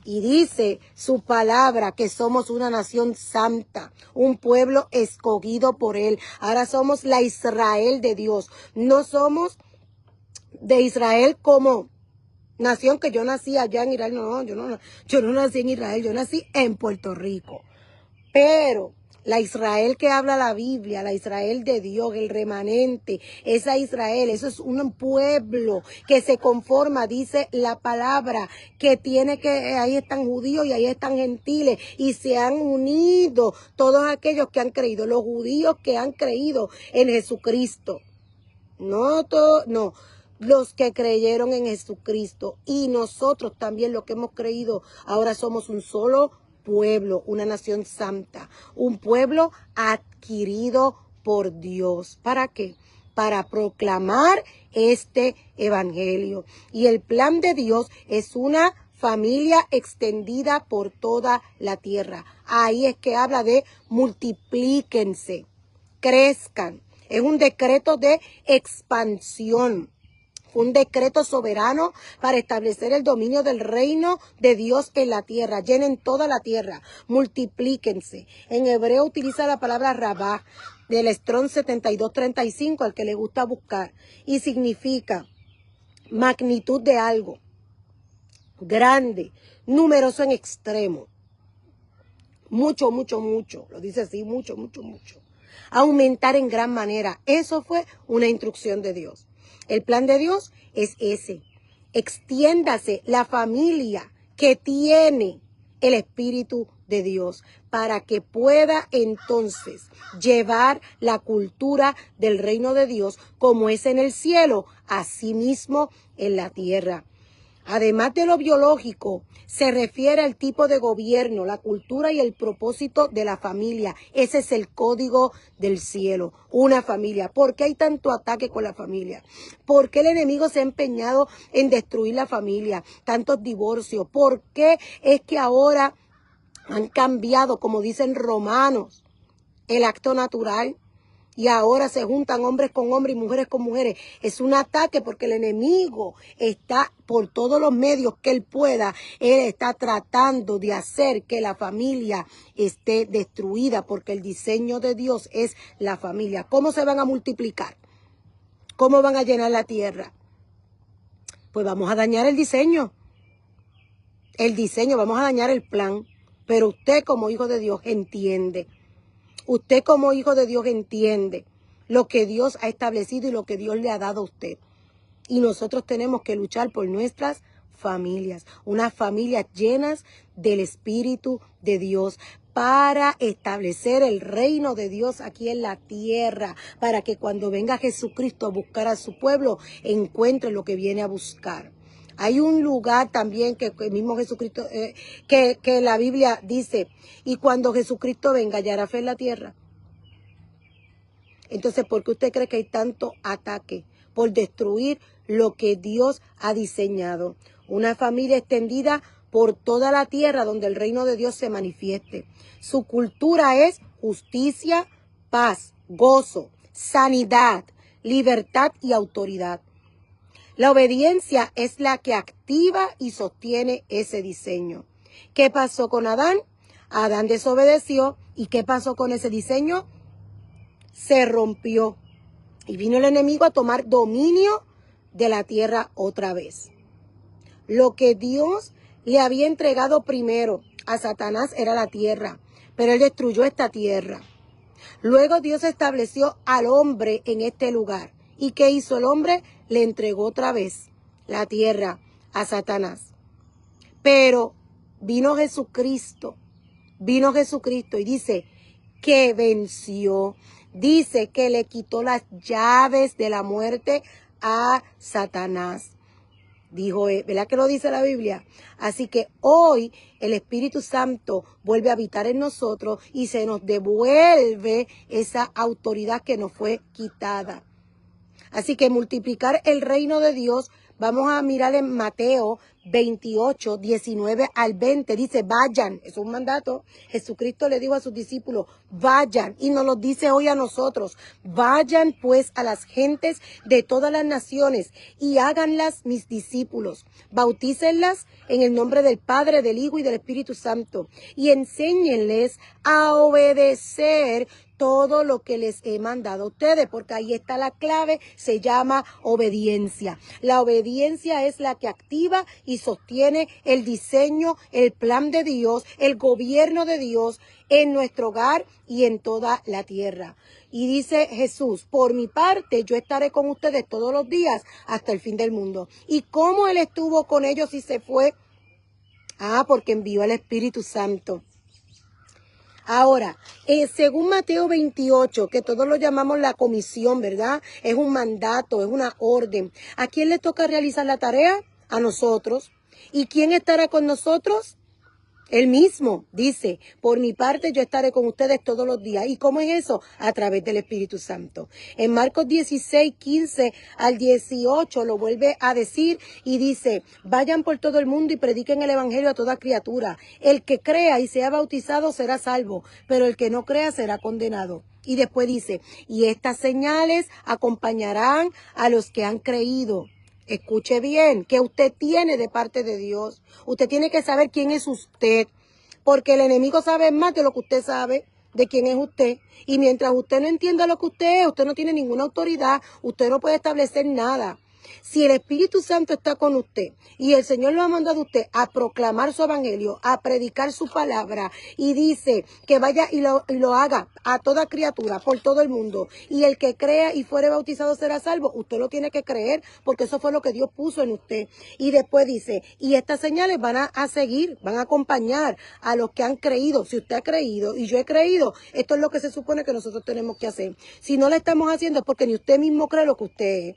Y dice su palabra que somos una nación santa, un pueblo escogido por Él. Ahora somos la Israel de Dios. No somos de Israel como nación que yo nací allá en Israel. No, yo no nací en Israel, yo nací en Puerto Rico. Pero la Israel que habla la Biblia, la Israel de Dios, el remanente, esa Israel, eso es un pueblo que se conforma, dice la palabra, que tiene que, ahí están judíos y ahí están gentiles, y se han unido todos aquellos que han creído, los judíos que han creído en Jesucristo. No todos, no. Los que creyeron en Jesucristo y nosotros también los que hemos creído, ahora somos un solo pueblo, una nación santa, un pueblo adquirido por Dios. ¿Para qué? Para proclamar este evangelio. Y el plan de Dios es una familia extendida por toda la tierra. Ahí es que habla de multiplíquense, crezcan. Es un decreto de expansión. Un decreto soberano para establecer el dominio del reino de Dios en la tierra. Llenen toda la tierra. Multiplíquense. En hebreo utiliza la palabra rabá del Strong 7235, al que le gusta buscar. Y significa magnitud de algo. Grande. Numeroso en extremo. Mucho, mucho, mucho. Lo dice así, mucho, mucho, mucho. Aumentar en gran manera. Eso fue una instrucción de Dios. El plan de Dios es ese. Extiéndase la familia que tiene el Espíritu de Dios para que pueda entonces llevar la cultura del reino de Dios como es en el cielo, así mismo en la tierra. Además de lo biológico, se refiere al tipo de gobierno, la cultura y el propósito de la familia. Ese es el código del cielo, una familia. ¿Por qué hay tanto ataque con la familia? ¿Por qué el enemigo se ha empeñado en destruir la familia? Tantos divorcios. ¿Por qué es que ahora han cambiado, como dicen Romanos, el acto natural? Y ahora se juntan hombres con hombres y mujeres con mujeres. Es un ataque porque el enemigo está por todos los medios que él pueda. Él está tratando de hacer que la familia esté destruida porque el diseño de Dios es la familia. ¿Cómo se van a multiplicar? ¿Cómo van a llenar la tierra? Pues vamos a dañar el diseño. El diseño, vamos a dañar el plan. Pero usted como hijo de Dios entiende. Usted como hijo de Dios entiende lo que Dios ha establecido y lo que Dios le ha dado a usted. Y nosotros tenemos que luchar por nuestras familias, unas familias llenas del Espíritu de Dios para establecer el reino de Dios aquí en la tierra, para que cuando venga Jesucristo a buscar a su pueblo, encuentre lo que viene a buscar. Hay un lugar también que el mismo Jesucristo, que la Biblia dice, y cuando Jesucristo venga, hallará fe en la tierra. Entonces, ¿por qué usted cree que hay tanto ataque? Por destruir lo que Dios ha diseñado. Una familia extendida por toda la tierra donde el reino de Dios se manifieste. Su cultura es justicia, paz, gozo, sanidad, libertad y autoridad. La obediencia es la que activa y sostiene ese diseño. ¿Qué pasó con Adán? Adán desobedeció. ¿Y qué pasó con ese diseño? Se rompió. Y vino el enemigo a tomar dominio de la tierra otra vez. Lo que Dios le había entregado primero a Satanás era la tierra. Pero él destruyó esta tierra. Luego Dios estableció al hombre en este lugar. ¿Y qué hizo el hombre? Le entregó otra vez la tierra a Satanás. Pero vino Jesucristo y dice que venció. Dice que le quitó las llaves de la muerte a Satanás. Dijo, ¿verdad que lo dice la Biblia? Así que hoy el Espíritu Santo vuelve a habitar en nosotros y se nos devuelve esa autoridad que nos fue quitada. Así que multiplicar el reino de Dios, vamos a mirar en Mateo 28, 19 al 20. Dice, vayan, es un mandato. Jesucristo le dijo a sus discípulos, vayan, y nos lo dice hoy a nosotros. Vayan pues a las gentes de todas las naciones y háganlas mis discípulos. Bautícenlas en el nombre del Padre, del Hijo y del Espíritu Santo. Y enséñenles a obedecer todo lo que les he mandado a ustedes, porque ahí está la clave, se llama obediencia. La obediencia es la que activa y sostiene el diseño, el plan de Dios, el gobierno de Dios en nuestro hogar y en toda la tierra. Y dice Jesús, por mi parte, yo estaré con ustedes todos los días hasta el fin del mundo. ¿Y cómo Él estuvo con ellos y se fue? Porque envió al Espíritu Santo. Ahora, según Mateo 28, que todos lo llamamos la comisión, ¿verdad? Es un mandato, es una orden. ¿A quién le toca realizar la tarea? A nosotros. ¿Y quién estará con nosotros? Él mismo dice, por mi parte yo estaré con ustedes todos los días. ¿Y cómo es eso? A través del Espíritu Santo. En Marcos 16, 15 al 18 lo vuelve a decir y dice, vayan por todo el mundo y prediquen el evangelio a toda criatura. El que crea y sea bautizado será salvo, pero el que no crea será condenado. Y después dice, y estas señales acompañarán a los que han creído. Escuche bien, que usted tiene de parte de Dios. Usted tiene que saber quién es usted, porque el enemigo sabe más de lo que usted sabe de quién es usted. Y mientras usted no entienda lo que usted no tiene ninguna autoridad, usted no puede establecer nada. Si el Espíritu Santo está con usted y el Señor lo ha mandado a usted a proclamar su evangelio, a predicar su palabra y dice que vaya y lo haga a toda criatura por todo el mundo y el que crea y fuere bautizado será salvo, usted lo tiene que creer porque eso fue lo que Dios puso en usted. Y después dice, y estas señales van a seguir, van a acompañar a los que han creído. Si usted ha creído y yo he creído, esto es lo que se supone que nosotros tenemos que hacer. Si no lo estamos haciendo es porque ni usted mismo cree lo que usted es.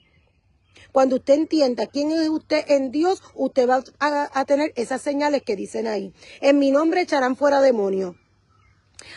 Cuando usted entienda quién es usted en Dios, usted va a tener esas señales que dicen ahí. En mi nombre echarán fuera demonios.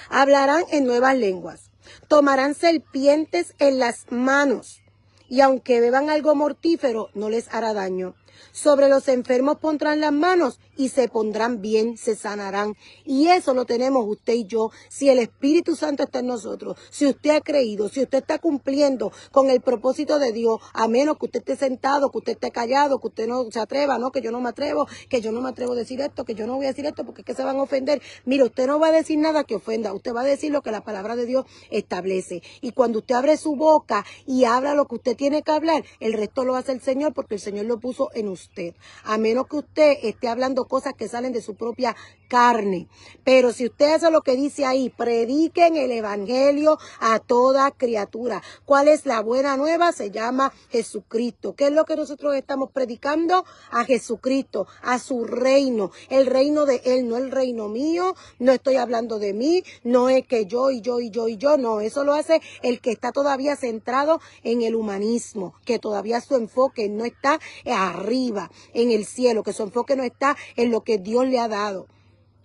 Hablarán en nuevas lenguas. Tomarán serpientes en las manos. Y aunque beban algo mortífero, no les hará daño. Sobre los enfermos pondrán las manos y se pondrán bien, se sanarán. Y eso lo tenemos usted y yo. Si el Espíritu Santo está en nosotros, si usted ha creído, si usted está cumpliendo con el propósito de Dios, a menos que usted esté sentado, que usted esté callado, que usted no se atreva, no, que yo no me atrevo a decir esto, que yo no voy a decir esto porque es que se van a ofender. Mire, usted no va a decir nada que ofenda, usted va a decir lo que la palabra de Dios establece. Y cuando usted abre su boca y habla lo que usted tiene que hablar, el resto lo hace el Señor porque el Señor lo puso en usted. A menos que usted esté hablando cosas que salen de su propia carne. Pero si usted hace lo que dice ahí, prediquen el evangelio a toda criatura. ¿Cuál es la buena nueva? Se llama Jesucristo. ¿Qué es lo que nosotros estamos predicando? A Jesucristo, a su reino, el reino de Él, no el reino mío. No estoy hablando de mí, no es que yo, no, eso lo hace el que está todavía centrado en el humanismo, que todavía su enfoque no está arriba, en el cielo, que su enfoque no está en lo que Dios le ha dado.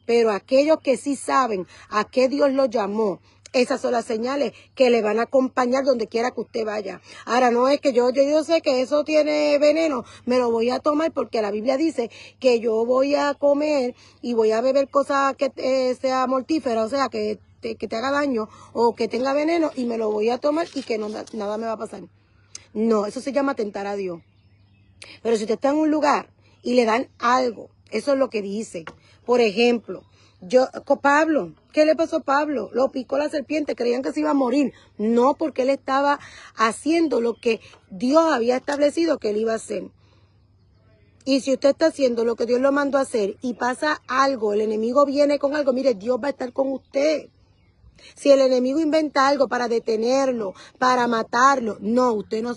Pero aquellos que sí saben a qué Dios los llamó, esas son las señales que le van a acompañar donde quiera que usted vaya. Ahora, no es que yo sé que eso tiene veneno, me lo voy a tomar porque la Biblia dice que yo voy a comer y voy a beber cosas que sea mortífera, o sea, que te haga daño o que tenga veneno y me lo voy a tomar y que nada me va a pasar. No, eso se llama tentar a Dios. Pero si usted está en un lugar y le dan algo, eso es lo que dice. Por ejemplo, Pablo, ¿qué le pasó a Pablo? Lo picó la serpiente, creían que se iba a morir. No, porque él estaba haciendo lo que Dios había establecido que él iba a hacer. Y si usted está haciendo lo que Dios lo mandó a hacer y pasa algo, el enemigo viene con algo, mire, Dios va a estar con usted. Si el enemigo inventa algo para detenerlo, para matarlo, no, usted no,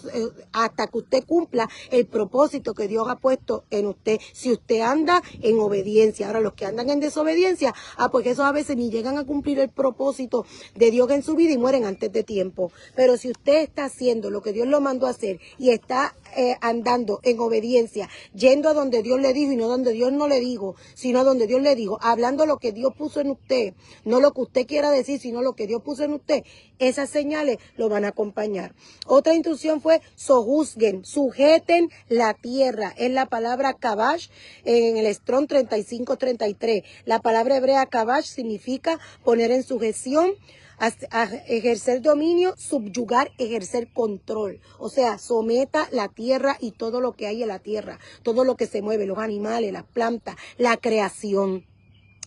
hasta que usted cumpla el propósito que Dios ha puesto en usted. Si usted anda en obediencia. Ahora, los que andan en desobediencia, porque esos a veces ni llegan a cumplir el propósito de Dios en su vida y mueren antes de tiempo. Pero si usted está haciendo lo que Dios lo mandó a hacer y está andando en obediencia, yendo a donde Dios le dijo y no donde Dios no le dijo, sino a donde Dios le dijo, hablando lo que Dios puso en usted, no lo que usted quiera decir, sino lo que Dios puso en usted, esas señales lo van a acompañar. Otra instrucción fue, sojuzguen, sujeten la tierra. Es la palabra kabash en el Strong 35-33. La palabra hebrea kabash significa poner en sujeción, a ejercer dominio, subyugar, ejercer control. O sea, someta la tierra y todo lo que hay en la tierra, todo lo que se mueve, los animales, las plantas, la creación.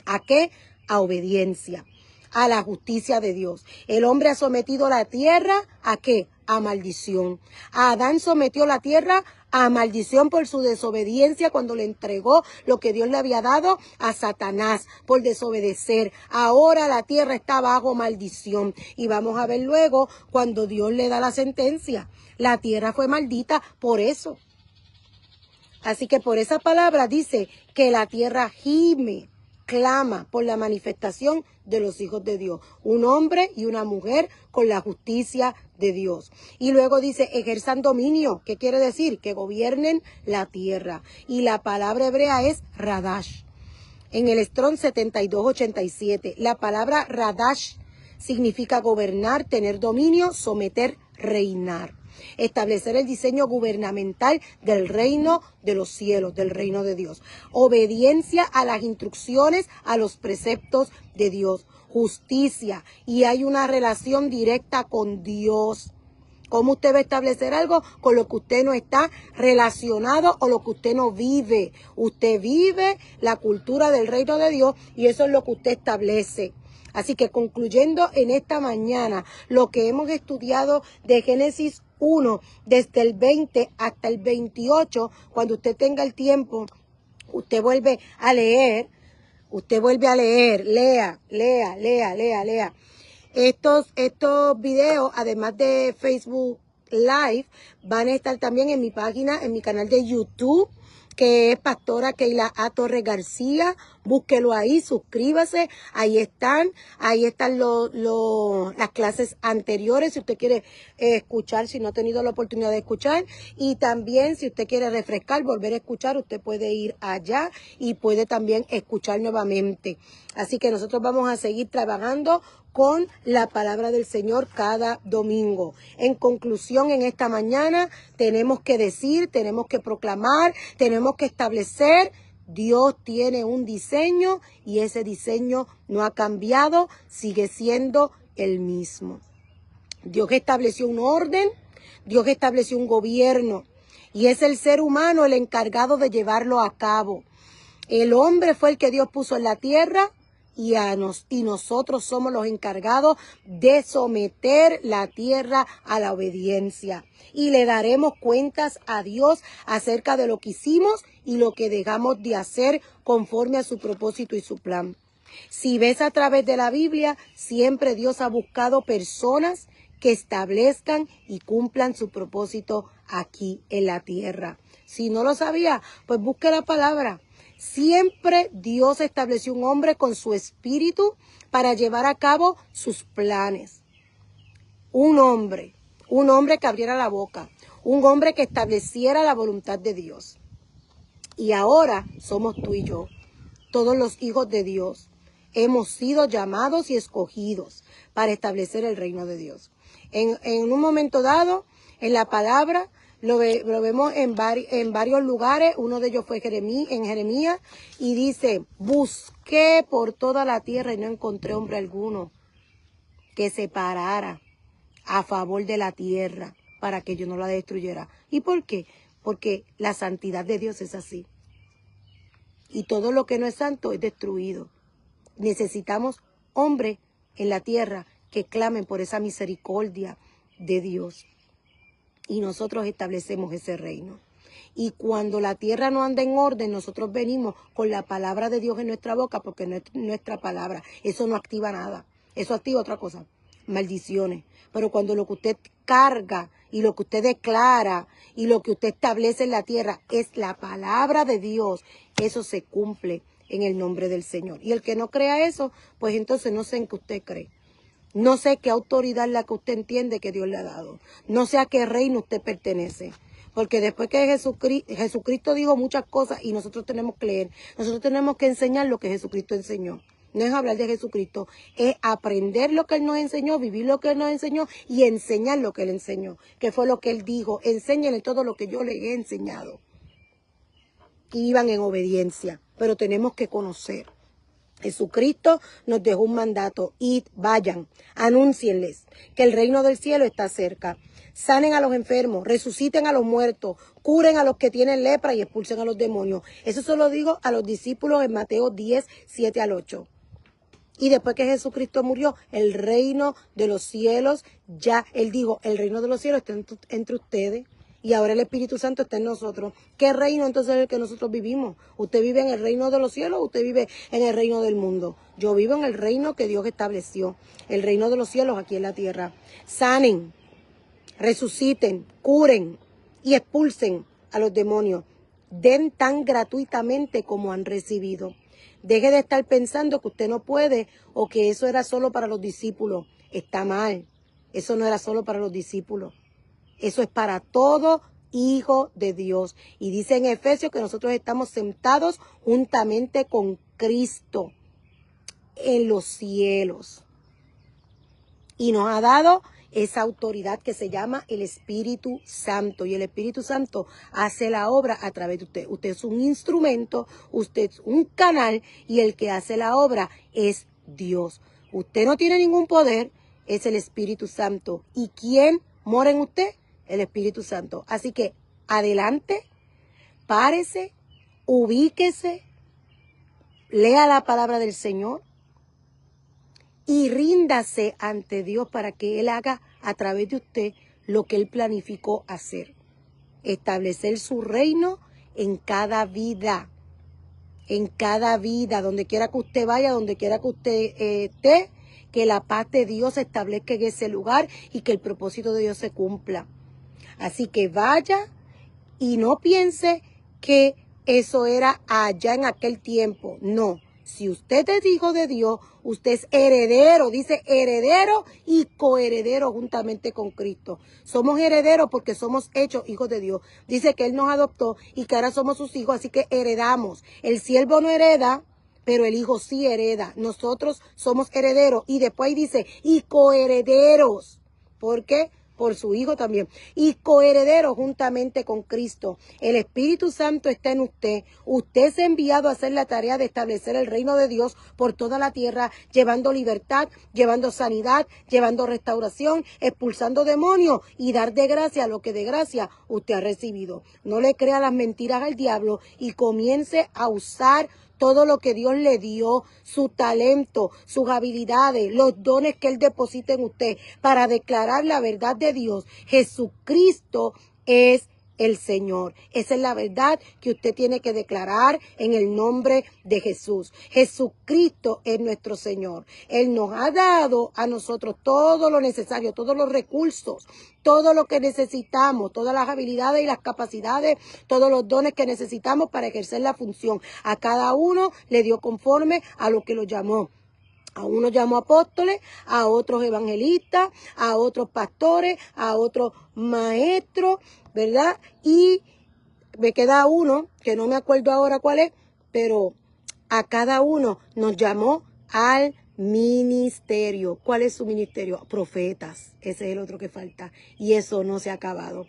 ¿A qué? A obediencia. a la justicia de Dios. El hombre ha sometido la tierra ¿a qué? A maldición. Adán sometió la tierra a maldición por su desobediencia cuando le entregó lo que Dios le había dado a Satanás por desobedecer. Ahora la tierra está bajo maldición y vamos a ver luego cuando Dios le da la sentencia. La tierra fue maldita por eso. Así que por esa palabra dice que la tierra gime, clama por la manifestación de los hijos de Dios. Un hombre y una mujer con la justicia de Dios. Y luego dice, ejerzan dominio. ¿Qué quiere decir? Que gobiernen la tierra. Y la palabra hebrea es Radash. En el Strong 7287, la palabra Radash significa gobernar, tener dominio, someter, reinar. Establecer el diseño gubernamental del reino de los cielos, del reino de Dios. Obediencia a las instrucciones, a los preceptos de Dios. Justicia. Y hay una relación directa con Dios. ¿Cómo usted va a establecer algo con lo que usted no está relacionado o lo que usted no vive? Usted vive la cultura del reino de Dios y eso es lo que usted establece. Así que concluyendo en esta mañana lo que hemos estudiado de Génesis 1, desde el 20 hasta el 28, cuando usted tenga el tiempo, usted vuelve a leer, lea. Estos videos, además de Facebook Live, van a estar también en mi página, en mi canal de YouTube, que es Pastora Keila A. Torres García. Búsquelo ahí, suscríbase, ahí están las clases anteriores, si usted quiere escuchar, si no ha tenido la oportunidad de escuchar, y también si usted quiere refrescar, volver a escuchar, usted puede ir allá y puede también escuchar nuevamente. Así que nosotros vamos a seguir trabajando con la palabra del Señor cada domingo. En conclusión, en esta mañana tenemos que decir, tenemos que proclamar, tenemos que establecer, Dios tiene un diseño y ese diseño no ha cambiado, sigue siendo el mismo. Dios estableció un orden, Dios estableció un gobierno y es el ser humano el encargado de llevarlo a cabo. El hombre fue el que Dios puso en la tierra y nosotros somos los encargados de someter la tierra a la obediencia. Y le daremos cuentas a Dios acerca de lo que hicimos y lo que dejamos de hacer conforme a su propósito y su plan. Si ves a través de la Biblia, siempre Dios ha buscado personas que establezcan y cumplan su propósito aquí en la tierra. Si no lo sabía, pues busque la palabra. Siempre Dios estableció un hombre con su espíritu para llevar a cabo sus planes. Un hombre que abriera la boca, un hombre que estableciera la voluntad de Dios. Y ahora somos tú y yo, todos los hijos de Dios. Hemos sido llamados y escogidos para establecer el reino de Dios. En un momento dado, en la palabra, lo vemos en varios lugares. Uno de ellos fue en Jeremías y dice, busqué por toda la tierra y no encontré hombre alguno que se parara a favor de la tierra para que yo no la destruyera. ¿Y por qué? Porque la santidad de Dios es así. Y todo lo que no es santo es destruido. Necesitamos hombres en la tierra que clamen por esa misericordia de Dios. Y nosotros establecemos ese reino. Y cuando la tierra no anda en orden, nosotros venimos con la palabra de Dios en nuestra boca, porque no es nuestra palabra. Eso no activa nada. Eso activa otra cosa, maldiciones. Pero cuando lo que usted carga y lo que usted declara y lo que usted establece en la tierra es la palabra de Dios, eso se cumple en el nombre del Señor. Y el que no crea eso, pues entonces no sé en qué usted cree. No sé qué autoridad es la que usted entiende que Dios le ha dado. No sé a qué reino usted pertenece. Porque después que Jesucristo dijo muchas cosas y nosotros tenemos que leer, nosotros tenemos que enseñar lo que Jesucristo enseñó. No es hablar de Jesucristo, es aprender lo que Él nos enseñó, vivir lo que Él nos enseñó y enseñar lo que Él enseñó. Que fue lo que Él dijo, enséñenle todo lo que yo les he enseñado. Y iban en obediencia, pero tenemos que conocer. Jesucristo nos dejó un mandato, id, vayan, anúncienles que el reino del cielo está cerca. Sanen a los enfermos, resuciten a los muertos, curen a los que tienen lepra y expulsen a los demonios. Eso se lo digo a los discípulos en Mateo 10, 7 al 8. Y después que Jesucristo murió, el reino de los cielos, ya Él dijo, el reino de los cielos está entre ustedes. Y ahora el Espíritu Santo está en nosotros. ¿Qué reino entonces es el que nosotros vivimos? ¿Usted vive en el reino de los cielos o usted vive en el reino del mundo? Yo vivo en el reino que Dios estableció. El reino de los cielos aquí en la tierra. Sanen, resuciten, curen y expulsen a los demonios. Den tan gratuitamente como han recibido. Deje de estar pensando que usted no puede o que eso era solo para los discípulos. Está mal. Eso no era solo para los discípulos. Eso es para todo hijo de Dios. Y dice en Efesios que nosotros estamos sentados juntamente con Cristo en los cielos. Y nos ha dado esa autoridad que se llama el Espíritu Santo. Y el Espíritu Santo hace la obra a través de usted. Usted es un instrumento, usted es un canal y el que hace la obra es Dios. Usted no tiene ningún poder, es el Espíritu Santo. ¿Y quién mora en usted? El Espíritu Santo. Así que adelante, párese, ubíquese, lea la palabra del Señor y ríndase ante Dios para que Él haga a través de usted lo que Él planificó hacer. Establecer su reino en cada vida. En cada vida, donde quiera que usted vaya, donde quiera que usted esté, que la paz de Dios se establezca en ese lugar y que el propósito de Dios se cumpla. Así que vaya y no piense que eso era allá en aquel tiempo. No, si usted es hijo de Dios, usted es heredero, dice heredero y coheredero juntamente con Cristo. Somos herederos porque somos hechos hijos de Dios. Dice que Él nos adoptó y que ahora somos sus hijos, así que heredamos. El siervo no hereda, pero el hijo sí hereda. Nosotros somos herederos. Y después dice, y coherederos. ¿Por qué? Por su Hijo también, y coheredero juntamente con Cristo. El Espíritu Santo está en usted. Usted es enviado a hacer la tarea de establecer el reino de Dios por toda la tierra, llevando libertad, llevando sanidad, llevando restauración, expulsando demonios y dar de gracia lo que de gracia usted ha recibido. No le crea las mentiras al diablo y comience a usar todo lo que Dios le dio, su talento, sus habilidades, los dones que Él deposita en usted para declarar la verdad de Dios. Jesucristo es el Señor. Esa es la verdad que usted tiene que declarar en el nombre de Jesús. Jesucristo es nuestro Señor. Él nos ha dado a nosotros todo lo necesario, todos los recursos, todo lo que necesitamos, todas las habilidades y las capacidades, todos los dones que necesitamos para ejercer la función. A cada uno le dio conforme a lo que lo llamó. A unos llamó apóstoles, a otros evangelistas, a otros pastores, a otros maestros, ¿verdad? Y me queda uno, que no me acuerdo ahora cuál es, pero a cada uno nos llamó al ministerio. ¿Cuál es su ministerio? Profetas. Ese es el otro que falta. Y eso no se ha acabado.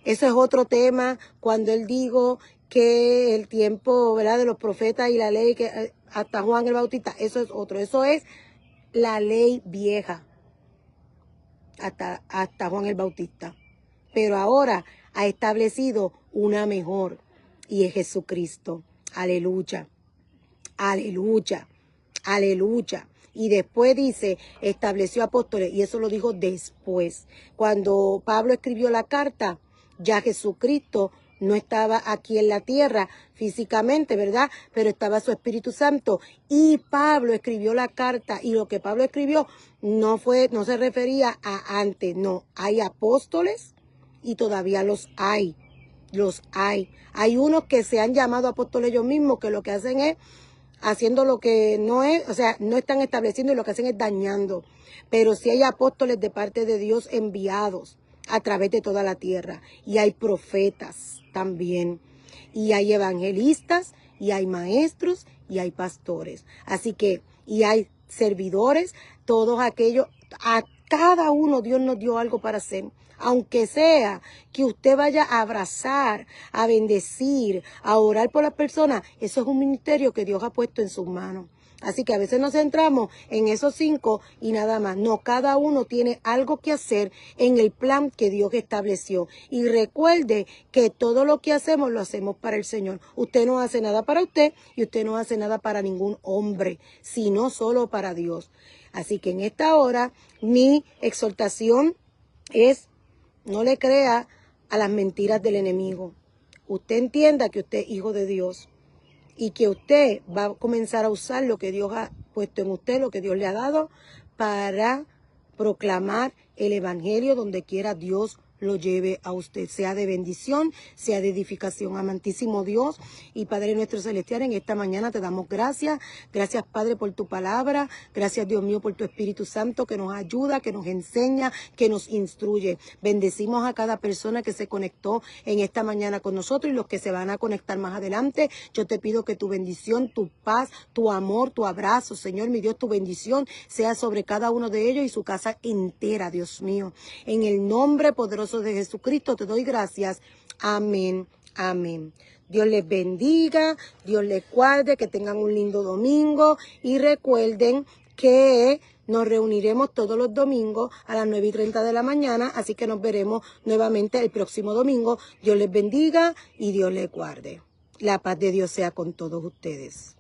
Eso es otro tema. Cuando él dijo que el tiempo, ¿verdad?, de los profetas y la ley, que hasta Juan el Bautista, eso es otro. Eso es la ley vieja. Hasta Juan el Bautista. Pero ahora ha establecido una mejor. Y es Jesucristo. Aleluya. Aleluya. Aleluya. Y después dice, estableció apóstoles, y eso lo dijo después. Cuando Pablo escribió la carta, ya Jesucristo no estaba aquí en la tierra físicamente, ¿verdad? Pero estaba su Espíritu Santo. Y Pablo escribió la carta, y lo que Pablo escribió no se refería a antes, no. Hay apóstoles y todavía los hay. Los hay. Hay unos que se han llamado apóstoles ellos mismos, que lo que hacen es haciendo lo que no es, o sea, no están estableciendo y lo que hacen es dañando. Pero sí hay apóstoles de parte de Dios enviados a través de toda la tierra. Y hay profetas también. Y hay evangelistas, y hay maestros, y hay pastores. Así que, y hay servidores, todos aquellos, a cada uno Dios nos dio algo para hacer. aunque sea que usted vaya a abrazar, a bendecir, a orar por las personas, eso es un ministerio que Dios ha puesto en sus manos. Así que a veces nos centramos en esos 5 y nada más. No, cada uno tiene algo que hacer en el plan que Dios estableció. Y recuerde que todo lo que hacemos lo hacemos para el Señor. Usted no hace nada para usted y usted no hace nada para ningún hombre, sino solo para Dios. Así que en esta hora mi exhortación es: no le crea a las mentiras del enemigo. Usted entienda que usted es hijo de Dios y que usted va a comenzar a usar lo que Dios ha puesto en usted, lo que Dios le ha dado, para proclamar el evangelio donde quiera Dios lo lleve a usted, sea de bendición, sea de edificación. Amantísimo Dios y Padre nuestro celestial, en esta mañana te damos gracias. Gracias, Padre, por tu palabra. Gracias, Dios mío, por tu Espíritu Santo que nos ayuda, que nos enseña, que nos instruye. Bendecimos a cada persona que se conectó en esta mañana con nosotros y los que se van a conectar más adelante. Yo te pido que tu bendición, tu paz, tu amor, tu abrazo, Señor, mi Dios, tu bendición sea sobre cada uno de ellos y su casa entera, Dios mío. En el nombre poderoso de Jesucristo te doy gracias. Amén. Amén. Dios les bendiga, Dios les guarde, que tengan un lindo domingo y recuerden que nos reuniremos todos los domingos a las 9:30 de la mañana, así que nos veremos nuevamente el próximo domingo. Dios les bendiga y Dios les guarde. La paz de Dios sea con todos ustedes.